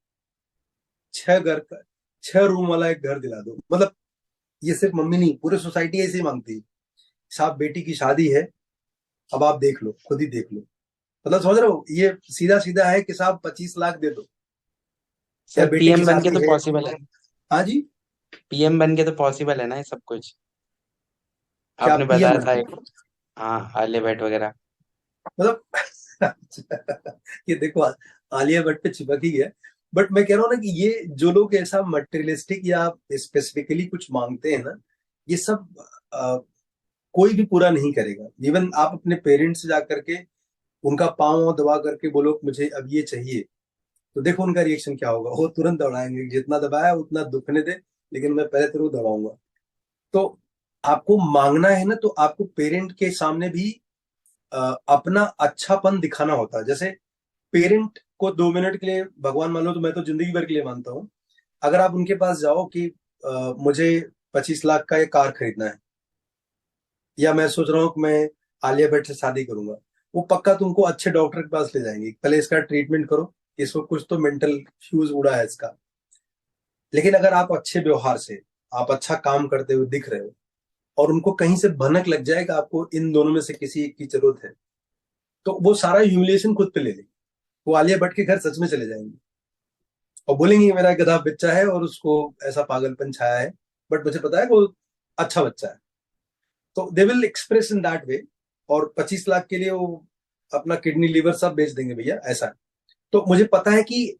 A: 6 घर का 6 रूम वाला एक घर दिला दो। मतलब ये सिर्फ मम्मी नहीं, पूरी सोसाइटी ऐसे ही मांगती है। साहब बेटी की शादी है, अब आप देख लो, खुद ही देख लो। मतलब समझ रहे हो, ये सीधा सीधा है कि साहब 25 लाख दे दो, या
B: सर
A: बेटे की
B: पीएम बन के
A: शादी
B: तो
A: है।
B: पॉसिबल है।
A: हाँ जी।
B: पीएम बन के तो पॉसिबल है ना ये सब कुछ।
A: क्या
B: आपने
A: पीएम
B: बताया
A: बन
B: था
A: के?
B: एक। हाँ, आलिया भट्ट वगैरह।
A: मतलब ये देखो, आलिया भट्ट पे चिपक ही गया। बट मैं कह रहा हूँ ना कि ये जो लोग ऐसा मटेरियलिस्टिक या स्पेसिफिकली कुछ मांगते हैं ना, ये सब कोई भी पूरा नहीं करेगा। इवन आप अपने पेरेंट्स से जाकर के उनका पाँव दबा करके बोलो कि मुझे अब ये चाहिए, तो देखो उनका रिएक्शन क्या होगा। वो तुरंत दौड़ाएंगे, जितना दबाया उतना दुखने दे, लेकिन मैं पहले तेरे को दबाऊंगा। तो आपको मांगना है ना, तो आपको पेरेंट के सामने भी अपना अच्छापन दिखाना होता है। जैसे पेरेंट को 2 मिनट के लिए भगवान मान लो, तो मैं तो जिंदगी भर के लिए मानता हूँ। अगर आप उनके पास जाओ कि मुझे 25 लाख का एक कार खरीदना है, या मैं सोच रहा हूँ कि मैं आलिया भट्ट से शादी करूंगा, वो पक्का तुमको अच्छे डॉक्टर के पास ले जाएंगे, पहले इसका ट्रीटमेंट करो, इसको कुछ तो मेंटल फ्यूज उड़ा है इसका। लेकिन अगर आप अच्छे व्यवहार से, आप अच्छा काम करते हुए दिख रहे हो, और उनको कहीं से भनक लग जाए कि आपको इन दोनों में से किसी एक की जरूरत है, तो वो सारा ह्यूमिलिएशन खुद पे ले लेंगे। वो आलिया भट्ट के घर सच में चले जाएंगे और बोलेंगे मेरा गधा बच्चा है और उसको ऐसा पागलपन छाया है, बट मुझे पता है वो अच्छा बच्चा है। तो they will express in that way. और 25 लाख के लिए वो अपना किडनी लीवर सब बेच देंगे भैया, ऐसा है। तो मुझे पता है कि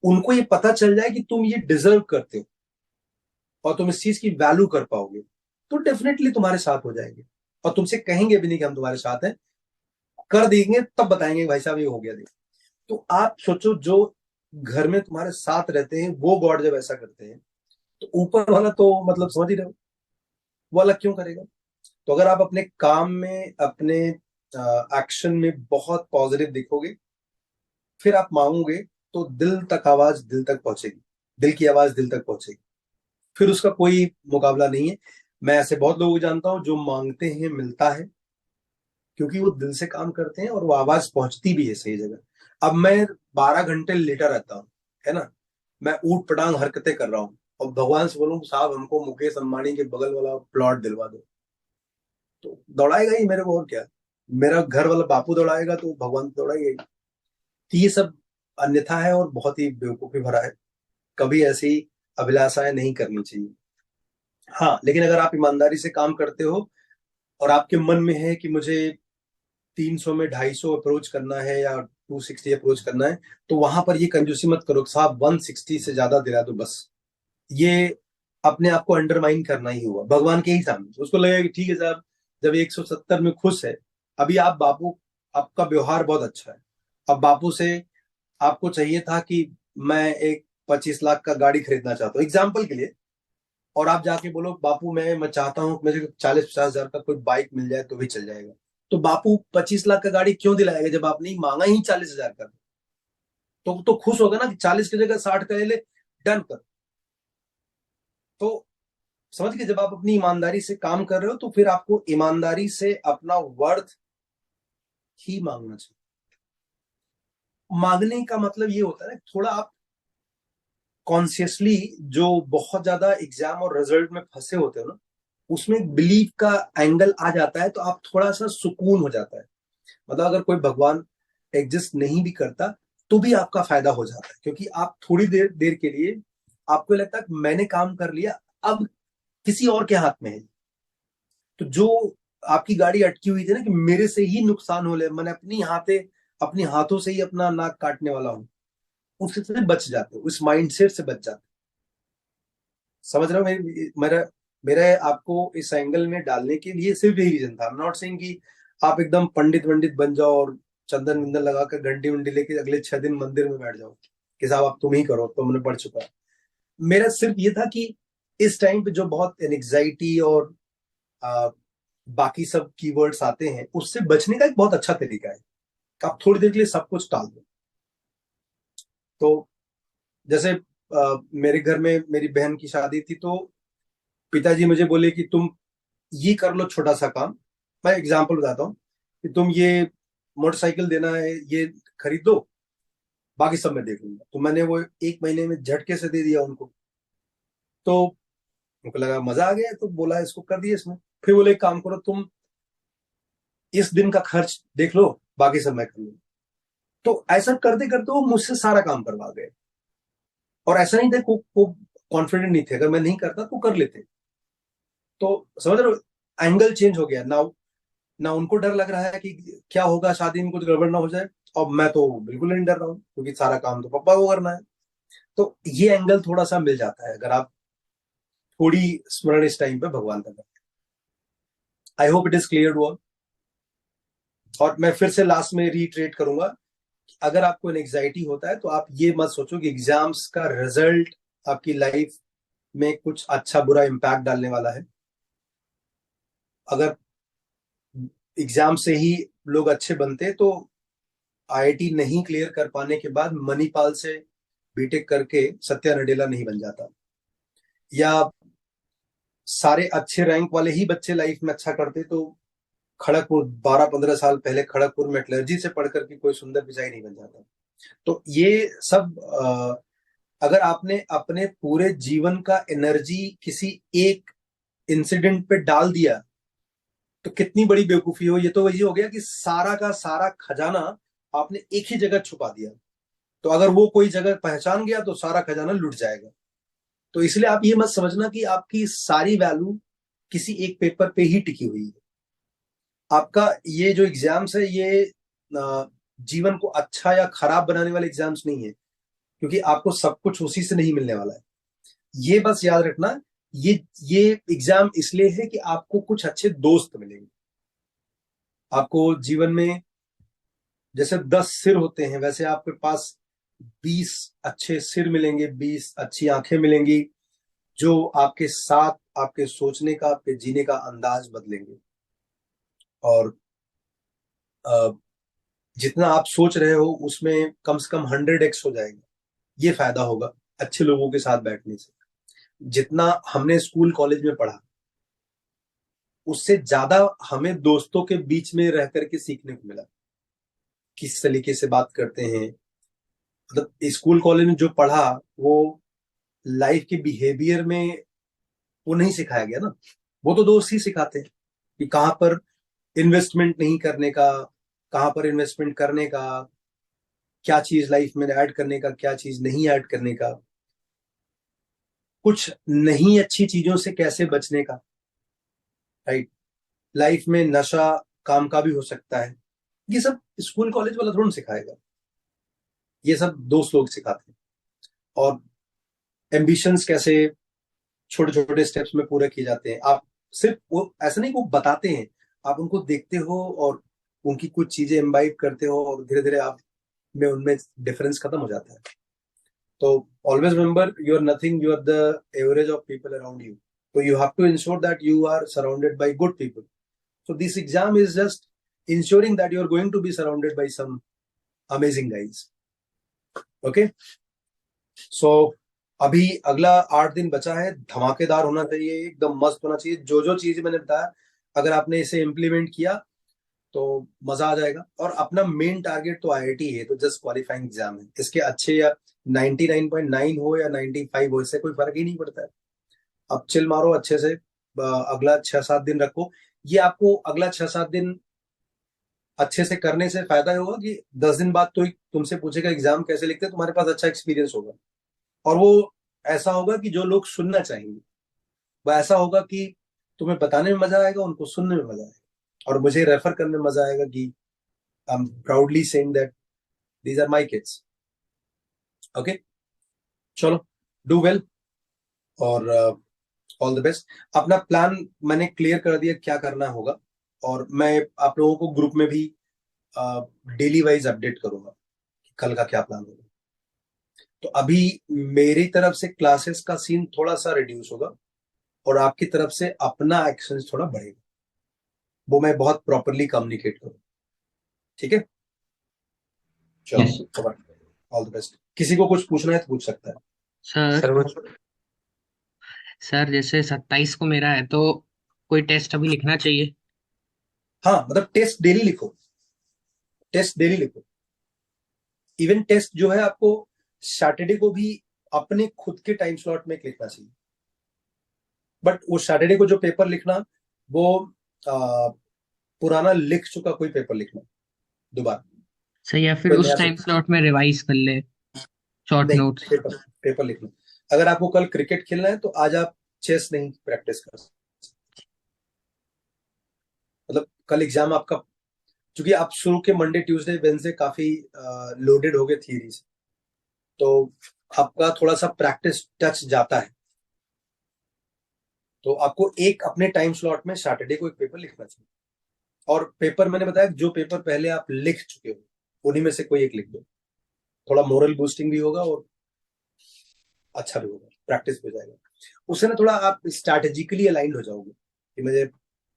A: उनको ये पता चल जाए कि तुम ये डिजर्व करते हो और तुम इस चीज की वैल्यू कर पाओगे, तो डेफिनेटली तुम्हारे साथ हो जाएंगे। और तुमसे कहेंगे भी नहीं कि हम तुम्हारे साथ हैं, कर देंगे तब बताएंगे भाई साहब ये हो गया देख। तो आप सोचो, जो घर में तुम्हारे साथ रहते हैं वो गॉड जब ऐसा करते हैं, तो ऊपर वाला तो मतलब समझ ही रहे हो, वो अलग क्यों करेगा? तो अगर आप अपने काम में, अपने एक्शन में बहुत पॉजिटिव दिखोगे, फिर आप मांगोगे, तो दिल तक आवाज दिल तक पहुंचेगी, दिल की आवाज दिल तक पहुंचेगी, फिर उसका कोई मुकाबला नहीं है। मैं ऐसे बहुत लोग जानता हूं जो मांगते हैं मिलता है, क्योंकि वो दिल से काम करते हैं और वो आवाज पहुंचती भी है सही जगह। अब मैं 12 घंटे लेटा रहता हूँ, है ना, मैं ऊट पटांग हरकतें कर रहा हूँ, और भगवान से बोलूं साहब हमको मुकेश अंबानी के बगल वाला प्लॉट दिलवा दो, तो दौड़ाएगा ही मेरे को, और क्या। मेरा घर वाला बापू दौड़ाएगा तो भगवान तो दौड़ाएगा ही। तो ये सब अन्यथा है और बहुत ही बेवकूफी भरा है। कभी ऐसी अभिलाषाएं नहीं करनी चाहिए। हाँ, लेकिन अगर आप ईमानदारी से काम करते हो और आपके मन में है कि मुझे 300 में 250 अप्रोच करना है या 260 अप्रोच करना है, तो वहां पर ये कंजूसी मत करो कि साहब 160 से ज्यादा दिला दो बस। ये अपने आप को अंडरमाइन करना ही हुआ भगवान के ही सामने। उसको लगेगा कि ठीक है साहब, जब 170 में खुश है, अभी आप बापू, आपका व्यवहार बहुत अच्छा है, अब बापू से आपको चाहिए था कि मैं एक 25 लाख का गाड़ी खरीदना चाहता हूँ एग्जाम्पल के लिए, और आप जाके बोलो बापू मैं चाहता हूँ मुझे 40-50 हजार का कोई बाइक मिल जाए तो भी चल जाएगा, तो बापू 25 लाख का गाड़ी क्यों दिलाएगा जब आपने मांगा ही 40 हजार का? तो खुश होगा ना कि 40 की जगह 60 का ले ले, डन कर। तो समझ के, जब आप अपनी ईमानदारी से काम कर रहे हो तो फिर आपको ईमानदारी से अपना वर्थ ही मांगना चाहिए। मांगने का मतलब ये होता है ना, थोड़ा आप कॉन्शियसली, जो बहुत ज्यादा एग्जाम और रिजल्ट में फंसे होते हो ना, उसमें बिलीफ का एंगल आ जाता है, तो आप थोड़ा सा सुकून हो जाता है। मतलब अगर कोई भगवान एग्जिस्ट नहीं भी करता, तो भी आपका फायदा हो जाता है, क्योंकि आप थोड़ी देर देर के लिए आपको लगता है कि मैंने काम कर लिया, अब किसी और के हाथ में है। तो जो आपकी गाड़ी अटकी हुई थी ना कि मेरे से ही नुकसान हो ले, मैंने अपनी हाथों से ही अपना नाक काटने वाला हूं, उससे बच जाते हो, उस माइंडसेट से बच जाते हो। समझ रहे हो? मेरा मेरा आपको इस एंगल में डालने के लिए सिर्फ यही रीजन था। नॉट सेइंग कि आप एकदम पंडित वंडित बन जाओ और चंदन विंदन लगाकर घंटी वंटी लेके अगले 6 दिन मंदिर में बैठ जाओ कि साहब आप तुम ही करो, तो मैंने पढ़ चुका है। मेरा सिर्फ ये था कि इस टाइम पे जो बहुत एंग्जाइटी और आ, बाकी सब कीवर्ड्स आते हैं, उससे बचने का एक बहुत अच्छा तरीका है कि आप थोड़ी देर के लिए सब कुछ टाल दो। तो जैसे मेरे घर में मेरी बहन की शादी थी, तो पिताजी मुझे बोले कि तुम ये कर लो छोटा सा काम। मैं एग्जांपल बताता हूँ कि तुम ये मोटरसाइकिल देना है, ये खरीद दो, बाकी सब मैं देख लूंगा। तो मैंने वो 1 महीने में झटके से दे दिया उनको। तो उनको लगा मजा आ गया, तो बोला इसको कर दिया इसमें। फिर बोले एक काम करो, तुम इस दिन का खर्च देख लो, बाकी सब मैं कर लूंगा। तो ऐसा करते करते वो मुझसे सारा काम करवा गए। और ऐसा नहीं था को कॉन्फिडेंट नहीं थे, अगर मैं नहीं करता तो कर लेते। तो समझ रहे हो, एंगल चेंज हो गया ना। ना उनको डर लग रहा है कि क्या होगा, शादी में कुछ गड़बड़ ना हो जाए, और मैं तो बिल्कुल नहीं डर रहा हूँ क्योंकि सारा काम तो पापा को करना है। तो ये एंगल थोड़ा सा मिल जाता है अगर आप थोड़ी स्मरण इस टाइम पे भगवान का करें। I hope it is clear to all. और मैं फिर से लास्ट में रीट्रेट करूंगा कि अगर आपको एंग्जाइटी होता है तो आप ये मत सोचो कि एग्जाम्स का रिजल्ट आपकी लाइफ में कुछ अच्छा बुरा इम्पैक्ट डालने वाला है। अगर एग्जाम से ही लोग अच्छे बनते तो आईआईटी नहीं क्लियर कर पाने के बाद मणिपाल से बीटेक करके सत्या नडेला नहीं बन जाता। या सारे अच्छे रैंक वाले ही बच्चे लाइफ में अच्छा करते तो खड़गपुर 12-15 साल पहले खड़गपुर मेटलर्जी से पढ़ करके कोई सुंदर पिचाई नहीं बन जाता। तो ये सब अगर आपने अपने पूरे जीवन का एनर्जी किसी एक इंसिडेंट पे डाल दिया तो कितनी बड़ी बेवकूफी हो। ये तो वही हो गया कि सारा का सारा खजाना आपने एक ही जगह छुपा दिया। तो अगर वो कोई जगह पहचान गया तो सारा खजाना लुट जाएगा। तो इसलिए आप ये मत समझना कि आपकी सारी वैल्यू किसी एक पेपर पे ही टिकी हुई है। आपका ये जो एग्जाम्स है, ये जीवन को अच्छा या खराब बनाने वाले एग्जाम्स नहीं है, क्योंकि आपको सब कुछ उसी से नहीं मिलने वाला है। ये बस याद रखना, ये एग्जाम इसलिए है कि आपको कुछ अच्छे दोस्त मिलेंगे। आपको जीवन में जैसे 10 सिर होते हैं, वैसे आपके पास 20 अच्छे सिर मिलेंगे, 20 अच्छी आंखें मिलेंगी, जो आपके साथ आपके सोचने का, आपके जीने का अंदाज बदलेंगे। और अ, जितना आप सोच रहे हो उसमें कम से कम 100x हो जाएगा। ये फायदा होगा अच्छे लोगों के साथ बैठने से। जितना हमने स्कूल कॉलेज में पढ़ा, उससे ज्यादा हमें दोस्तों के बीच में रह करके सीखने को मिला। किस तरीके से बात करते हैं, मतलब स्कूल कॉलेज में जो पढ़ा वो लाइफ के बिहेवियर में वो नहीं सिखाया गया ना। वो तो दोस्त ही सिखाते हैं कि कहाँ पर इन्वेस्टमेंट नहीं करने का, कहाँ पर इन्वेस्टमेंट करने का, क्या चीज लाइफ में ऐड करने का, क्या चीज नहीं ऐड करने का, कुछ नहीं अच्छी चीजों से कैसे बचने का। राइट। लाइफ में नशा काम का भी हो सकता है। ये सब स्कूल कॉलेज वाला थोड़ा ना सिखाएगा, ये सब दोस्त लोग सिखाते हैं। और एम्बिशंस कैसे छोटे छोटे स्टेप्स में पूरे किए जाते हैं। आप सिर्फ वो ऐसा नहीं, वो बताते हैं, आप उनको देखते हो और उनकी कुछ चीजें इम्बाइब करते हो, और धीरे धीरे आप में उनमें डिफरेंस खत्म हो जाता है। तो always remember, you are nothing, you are the average of people around you. तो you have to ensure that you are surrounded by good people. So this exam is just ensuring that you're going to be surrounded by some amazing guys. Okay, so अभी अगला 8 दिन बचा है, धमाकेदार होना चाहिए, एकदम मस्त होना चाहिए। जो जो चीज मैंने बताया, अगर आपने इसे इम्प्लीमेंट किया तो मजा आ जाएगा। और अपना मेन टारगेट तो आईआईटी है, तो जस्ट क्वालिफाइंग एग्जाम है। इसके अच्छे या 99.9 हो या 95 हो, इससे कोई फर्क ही नहीं पड़ता है। अब चिल मारो अच्छे से, अगला 6-7 दिन रखो। ये आपको अगला 6-7 दिन अच्छे से करने से फायदा ये होगा कि 10 दिन बाद तो तुमसे पूछेगा एग्जाम कैसे लिखते हैं, तुम्हारे पास अच्छा एक्सपीरियंस होगा। और वो ऐसा होगा कि जो लोग सुनना चाहेंगे, वो ऐसा होगा कि तुम्हें बताने में मजा आएगा, उनको सुनने में मजा आएगा, और मुझे रेफर करने में मजा आएगा कि I am proudly saying that these are my kids. Okay, चलो, डू वेल, और ऑल द बेस्ट। अपना प्लान मैंने क्लियर कर दिया क्या करना होगा, और मैं आप लोगों को ग्रुप में भी डेली वाइज अपडेट करूंगा कि कल का क्या प्लान होगा। तो अभी मेरी तरफ से क्लासेस का सीन थोड़ा सा रिड्यूस होगा, और आपकी तरफ से अपना एक्शन थोड़ा बढ़ेगा, वो मैं बहुत प्रॉपरली कम्युनिकेट करूँ। ठीक है,
C: यस
A: चलो, ऑल द बेस्ट। किसी को कुछ पूछना है तो पूछ सकता है।
C: सर।
B: सर वो
C: सर जैसे 27 को मेरा है तो कोई टेस्ट अभी लिखना चाहिए?
A: हाँ, मतलब टेस्ट डेली लिखो, टेस्ट डेली लिखो। इवन टेस्ट जो है आपको सैटरडे को भी अपने खुद के टाइम स्लॉट में लिखना चाहिए, बट वो सैटरडे को जो पेपर लिखना, वो आ, पुराना लिख चुका कोई पेपर लिखना दोबारा,
C: सर या फिर
A: कोई
C: उस
A: नया
C: टाइम स्लॉट में रिवाइज कर ले शॉर्ट
A: नहीं,
C: नोट्स?
A: पेपर पेपर लिखना। अगर आपको कल क्रिकेट खेलना है तो आज आप चेस नहीं प्रैक्टिस कर सकते, मतलब कल एग्जाम आपका, क्योंकि आप शुरू के मंडे ट्यूसडे वेडनेसडे काफी लोडेड हो गए थियरी से, तो आपका थोड़ा सा प्रैक्टिस टच जाता है। तो आपको एक अपने टाइम स्लॉट में सैटरडे को एक पेपर लिखना चाहिए, और पेपर मैंने बताया जो पेपर पहले आप लिख चुके हो उन्हीं में से कोई एक लिख दो, थोड़ा मोरल बूस्टिंग भी होगा और अच्छा भी होगा, प्रैक्टिस भी हो जाएगा। उससे ना थोड़ा आप स्ट्रैटेजिकली अलाइंड हो जाओगे कि मुझे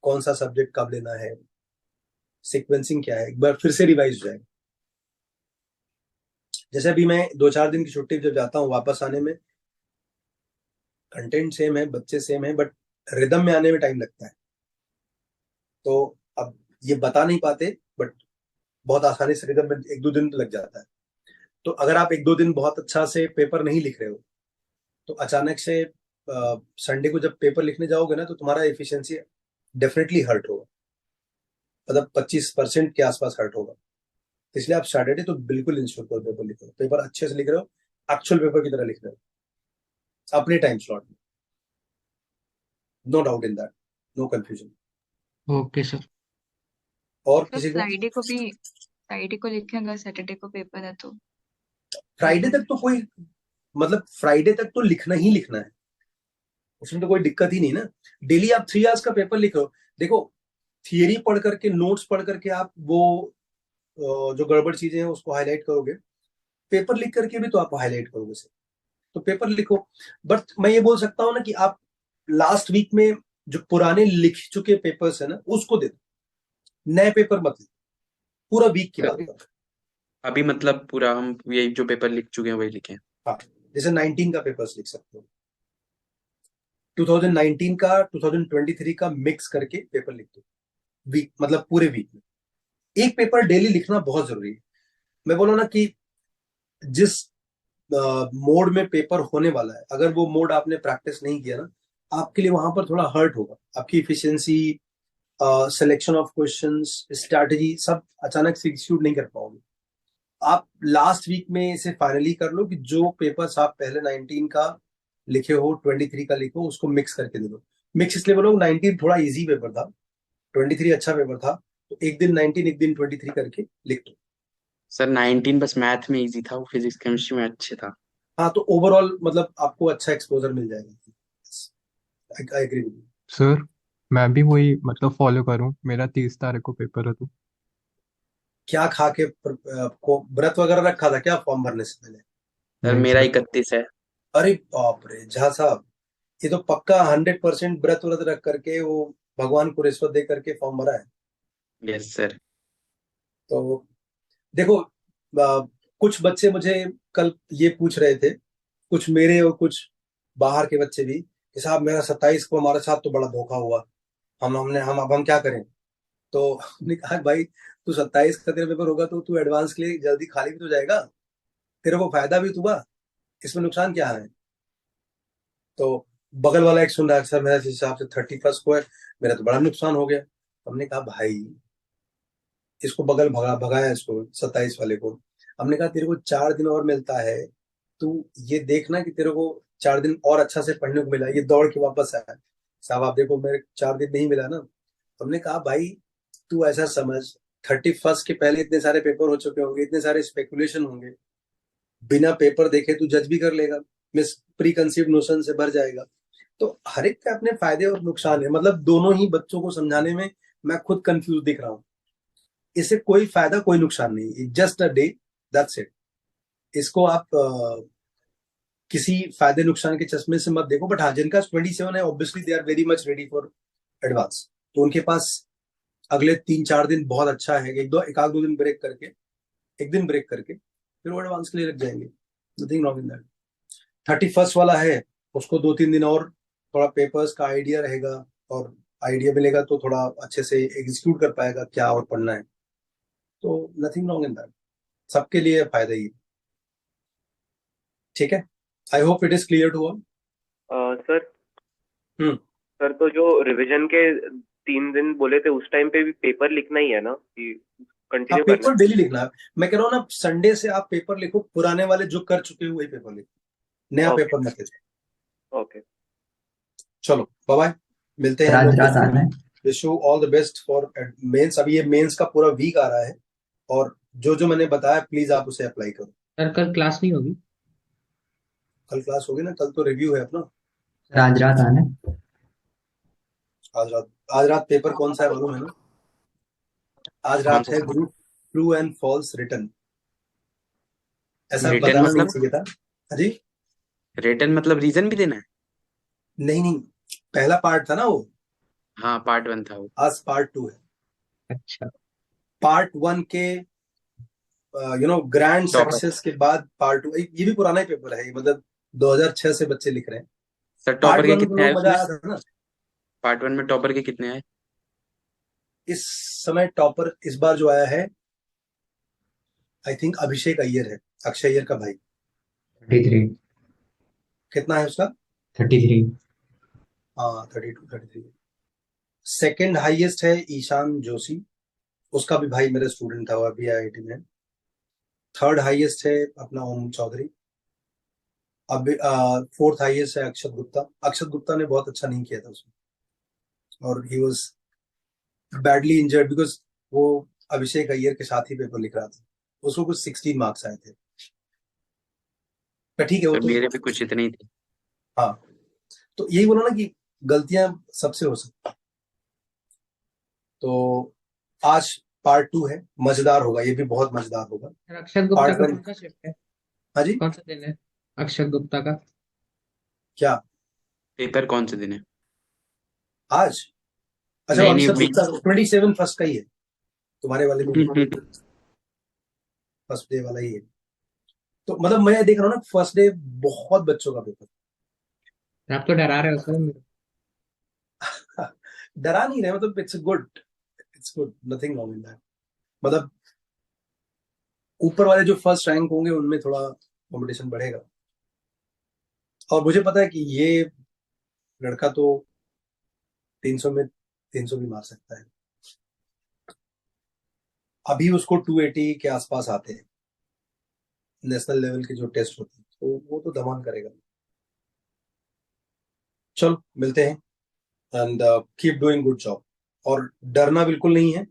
A: कौन सा सब्जेक्ट कब लेना है, सीक्वेंसिंग क्या है, एक बार फिर से रिवाइज हो जाएगा। जैसे अभी मैं 2-4 दिन की छुट्टी जब जाता हूँ, वापस आने में कंटेंट सेम है, बच्चे सेम है, बट रिदम में आने में टाइम लगता है। तो अब ये बता नहीं पाते, बट बहुत आसानी से रिदम में 1-2 दिन लग जाता है। तो अगर आप 1-2 दिन बहुत अच्छा से पेपर नहीं लिख रहे हो, तो अचानक से संडे को जब पेपर लिखने जाओगे ना, तो तुम्हारा एफिशिएंसी डेफिनेटली हर्ट होगा, मतलब 25% के आसपास हर्ट होगा। तो इसलिए आप सैटरडे तो बिल्कुल इंश्योर करो पेपर लिख रहे हो, पेपर अच्छे से लिख रहे हो, एक्चुअल पेपर की तरह लिख रहे हो अपने टाइम स्लॉट में, no doubt in that, no confusion.
C: Okay sir.
A: और
D: सर
A: किसी को
D: फ्राइडे को लिखेंगे, सैटरडे को पेपर है तो
A: फ्राइडे तक तो कोई, मतलब फ्राइडे तक तो लिखना ही लिखना है, उसमें तो कोई दिक्कत ही नहीं ना। डेली आप 3 आवर्स का पेपर लिखो। देखो, थियरी पढ़ करके, नोट्स पढ़ करके आप वो जो गड़बड़ चीजें हैं उसको हाईलाइट करोगे, पेपर लिख करके भी तो आप हाईलाइट करोगे सर। तो पेपर लिखो, बट मैं ये बोल सकता हूँ ना कि आप लास्ट वीक में जो पुराने लिख चुके पेपर्स है ना उसको दे दो, नए पेपर मत लिखो, पूरा वीक की बात
B: सर
A: करो।
B: अभी मतलब पूरा हम यही जो पेपर लिख चुके हैं वही लिखे हैं?
A: हाँ, जैसे 19 का पेपर्स लिख सकते हो, 2019 का 2023 का मिक्स करके पेपर लिख दो, वीक मतलब पूरे वीक में एक पेपर डेली लिखना बहुत जरूरी है। मैं बोला ना कि जिस मोड में पेपर होने वाला है, अगर वो मोड आपने प्रैक्टिस नहीं किया ना, आपके लिए वहां पर थोड़ा हर्ट होगा, आपकी efficiency, selection of questions, strategy सब अचानक से एग्जीक्यूट नहीं कर पाओगे। आप लास्ट वीक में इसे फाइनली कर लो कि जो पेपर्स आप पहले 19 का लिखे हो, 23 का लिखो, उसको मिक्स करके दे दो। मिक्स इसलिए बोलो, 19 थोड़ा इजी पेपर था, 23 अच्छा पेपर था, तो एक दिन 19 एक दिन 23 करके लिख दो।
B: सर 19 बस मैथ में इजी था, वो फिजिक्स केमिस्ट्री में अच्छे था।
A: हाँ, तो ओवरऑल मतलब आपको अच्छा एक्सपोजर मिल जाएगा। I agree with you.
E: Sir मैं भी वही मतलब फॉलो करूं, मेरा 30 तारीख को पेपर है तो।
A: क्या खा के को व्रत वगैरह रखा था क्या फॉर्म भरने से पहले?
B: सर
E: नहीं
B: मेरा
E: सर।
B: 31 है।
A: अरे बाप रे झा साहब, ये तो पक्का 100% व्रत व्रत रख करके वो भगवान को रिश्वत दे करके फॉर्म भरा है।
B: Yes sir.
A: तो देखो, कुछ बच्चे मुझे कल ये पूछ रहे थे, कुछ मेरे और कुछ बाहर के बच्चे भी, कि साहब मेरा 27 को हमारे साथ तो बड़ा धोखा हुआ, हम अब हम क्या करें? तो हमने कहा भाई, तू 27 का तेरा पेपर होगा तो तू एडवांस के लिए जल्दी खाली भी तो जाएगा, तेरे को फायदा भी तो हुआ, इसमें नुकसान क्या है? तो बगल वाला एक सुन रहा है, सर मेरा इस हिसाब से 31 को है, मेरा तो बड़ा नुकसान हो गया। हमने कहा भाई, इसको बगल भगाया इसको 27 वाले को। हमने कहा तेरे को 4 दिन और मिलता है, तू ये देखना कि तेरे को 4 दिन और अच्छा से पढ़ने को मिला। ये दौड़ के वापस आया, साहब आप देखो मेरे 4 दिन नहीं मिला ना। हमने कहा भाई तू ऐसा समझ, 31st के पहले इतने सारे पेपर हो चुके होंगे, इतने सारे स्पेकुलेशन होंगे, बिना पेपर देखे तू जज भी कर लेगा, मिस प्री कंसीव नोशन से भर जाएगा। तो हर एक के अपने फायदे और नुकसान है, मतलब दोनों ही बच्चों को समझाने में मैं खुद कंफ्यूज दिख रहा हूँ। इससे कोई फायदा कोई नुकसान नहीं, just a day, that's it. इसको आप किसी फायदे नुकसान के चश्मे से मत देखो। बट हाँ, जिनका 27 है obviously they are very much ready for advance, तो उनके पास अगले 3-4 दिन बहुत अच्छा है। एक आध दो दिन ब्रेक करके, एक दिन ब्रेक करके फिर वो एडवांस के लिए लग जाएंगे। Nothing wrong in that. 31st वाला है, उसको 2-3 दिन और थोड़ा पेपर्स का आइडिया रहेगा, और आइडिया मिलेगा तो थोड़ा अच्छे से एग्जीक्यूट कर पाएगा क्या और पढ़ना है। तो नथिंग रॉन्ग इन दैट, सबके लिए फायदा ही है। ठीक है, I hope it is clear to all.
F: Sir
A: hmm
F: sir तो जो रिवीजन के 3 दिन बोले थे उस टाइम पे भी पेपर लिखना ही है ना, कि
A: हाँ,
F: कंटिन्यू करना
A: पेपर डेली लिखना है। मैं कह रहा हूँ ना, संडे से आप पेपर लिखो, पुराने वाले जो कर चुके हो वही पेपर लिखो, नया
F: ओके
A: पेपर मत लिखो।
F: ओके।
A: चलो बाय बाय, मिलते हैं हम
G: रात
A: लोग
G: रात आना है।
A: Wish you all the best for mains. अभी ये मेंस का पूरा वीक आ रहा है, और जो जो मैंने बताया प्लीज आप उसे अप्लाई करो।
C: सर कल क्लास नहीं होगी?
A: कल क्लास होगी ना, कल तो रिव्यू है अपना।
G: सर आज रात आना है।
A: आज रात पेपर कौन सा है मालूम है ना? आज
B: कौन
A: रात
B: सा
A: है
B: sir?
A: Group true and false return. ऐसा
B: रिटर्न
A: बताना नहीं
B: मतलब?
A: चाहिए था। हाँ जी,
B: रिटर्न मतलब रीजन भी देना है?
A: नहीं नहीं, पहला पार्ट था ना वो,
B: हाँ, पार्ट 1 था वो।
A: आज पार्ट 2 है।
C: अच्छा।
A: पार्ट 1 के ग्रैंड
B: टॉपर।
A: सक्सेस के बाद पार्ट 2, ये भी पुराना ही पेपर है, मतलब 2006 से बच्चे लिख रहे हैं।
B: सर
A: पार्ट
B: टॉपर के
A: 1 में तो
B: कितने आए
A: लोग मजा
B: उसमें?
A: आया था ना।
B: पार्ट 1 में टॉपर के कितने आए?
A: इस समय टॉपर इस बार जो आया है, आई थिंक अभिषेक अय्यर है, अक्षय अय्यर का भाई।
G: 33।
A: कितना है उसका?
G: 33।
A: हाँ, 32-33। सेकंड हाईएस्ट है ईशान जोशी, उसका भी भाई मेरा स्टूडेंट था, वो अभी आईआईटी में। थर्ड हाईएस्ट है अपना ओम चौधरी। अब फोर्थ हाईएस्ट है अक्षत गुप्ता। अक्षत गुप्ता ने बहुत अच्छा नहीं किया था उसमें, और he was badly injured because वो अभिषेक अय्यर के साथ ही पेपर लिख रहा था। उसको कुछ 16 मार्क्स आए थे, पर ठीक है वो
B: सर
A: तो।
B: मेरे भी कुछ इतने ही थे।
A: हाँ, तो यही बोला ना कि गलतियां सबसे हो सकती। तो आज पार्ट 2 है, मजेदार होगा, ये भी बहुत मजेदार होगा।
C: सर अक्षत गुप्ता
A: पार्ट
C: का
A: 1,
C: कौन सा शिफ्ट है?
A: हाँ जी,
C: कौन सा दिन है अक्षत गुप्ता का?
A: क्या
B: पेपर कौन से दिन है?
A: आज? अच्छा,
B: नहीं नहीं,
A: अक्षत
B: वीक।
A: गुप्ता 27 फर्स्ट का ही है, तुम्हारे वाले में भी फर्स्ट डे वाला ही है। तो मतलब मैं देख रहा हूँ ना, फर्स्ट डे बहुत बच्चों का पेपर।
C: आप तो डरा रहे हो सर मेरे।
A: डरा नहीं रहे, मतलब it's good, nothing wrong in that. मतलब ऊपर वाले जो फर्स्ट रैंक होंगे उनमें थोड़ा कंपटीशन बढ़ेगा, और मुझे पता है कि ये लड़का तो 300 में 300 भी मार सकता है। अभी उसको 280 के आसपास आते हैं नेशनल लेवल के जो टेस्ट होते हैं, तो वो तो धमाल करेगा। चलो मिलते हैं, and keep doing good job. और डरना बिल्कुल नहीं है।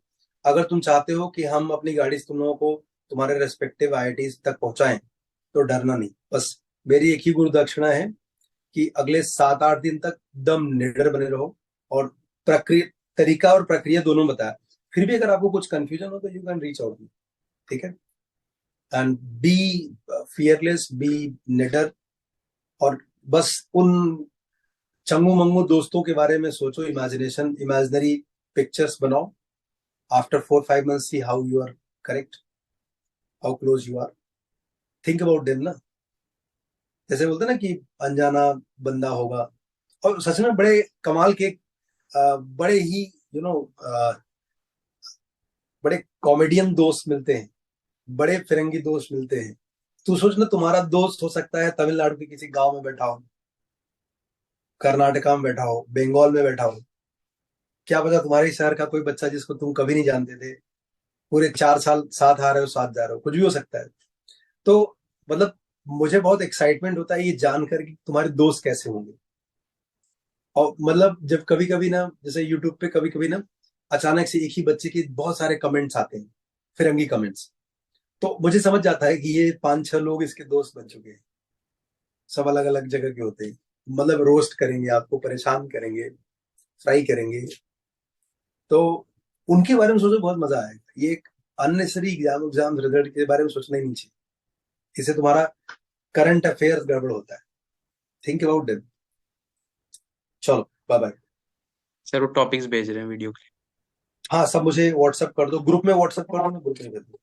A: अगर तुम चाहते हो कि हम अपनी गाड़ी से तुम लोगों को तुम्हारे रेस्पेक्टिव आईआईटीज तक पहुंचाएं, तो डरना नहीं। बस मेरी एक ही गुरु दक्षिणा है कि अगले 7-8 दिन तक दम निडर बने रहो, और प्रक्रिया, तरीका और प्रक्रिया दोनों बताया। फिर भी अगर आपको कुछ कंफ्यूजन हो तो यू कैन रीच आउट, ठीक है। एंड बी फियरलेस, बी निडर, और बस उन चंगू मंगू दोस्तों के बारे में सोचो, इमेजिनरी पिक्चर्स बनाओ। After 4-5 months see how you are correct, how close you are, think about them ना। जैसे बोलते हैं ना कि अनजाना बंदा होगा, और सच में बड़े कमाल के बड़े ही यू नो बड़े कॉमेडियन दोस्त मिलते हैं, बड़े फिरंगी दोस्त मिलते हैं। तू सोच ना, तुम्हारा दोस्त हो सकता है तमिलनाडु के किसी गांव में बैठा हो, कर्नाटका में बैठा हो, बंगाल में बैठा हो, क्या पता तुम्हारे शहर का कोई बच्चा जिसको तुम कभी नहीं जानते थे पूरे 4 साल साथ आ रहे हो, साथ जा रहे हो, कुछ भी हो सकता है। तो मतलब मुझे बहुत एक्साइटमेंट होता है ये जानकर कि तुम्हारे दोस्त कैसे होंगे। और मतलब जब कभी कभी ना, जैसे यूट्यूब पे कभी कभी ना अचानक से एक ही बच्चे के बहुत सारे कमेंट्स आते हैं, फिरंगी कमेंट्स, तो मुझे समझ जाता है कि ये 5-6 लोग इसके दोस्त बन चुके हैं। सब अलग अलग जगह के होते हैं, मतलब रोस्ट करेंगे, आपको परेशान करेंगे, फ्राई करेंगे। तो उनके बारे में सोचो, बहुत मजा आएगा। ये एक अननेसरी एग्जाम रिजल्ट के बारे में सोचना ही नहीं चाहिए। इससे तुम्हारा करंट अफेयर्स गड़बड़ होता है। Think about them. चलो, बाय बाय।
B: सर वो टॉपिक्स भेज रहे हैं वीडियो के।
A: हाँ, सब मुझे व्हाट्सअप कर दो, ग्रुप में व्हाट्सअप कर दो, मैं ग्रुप में कर दूँ।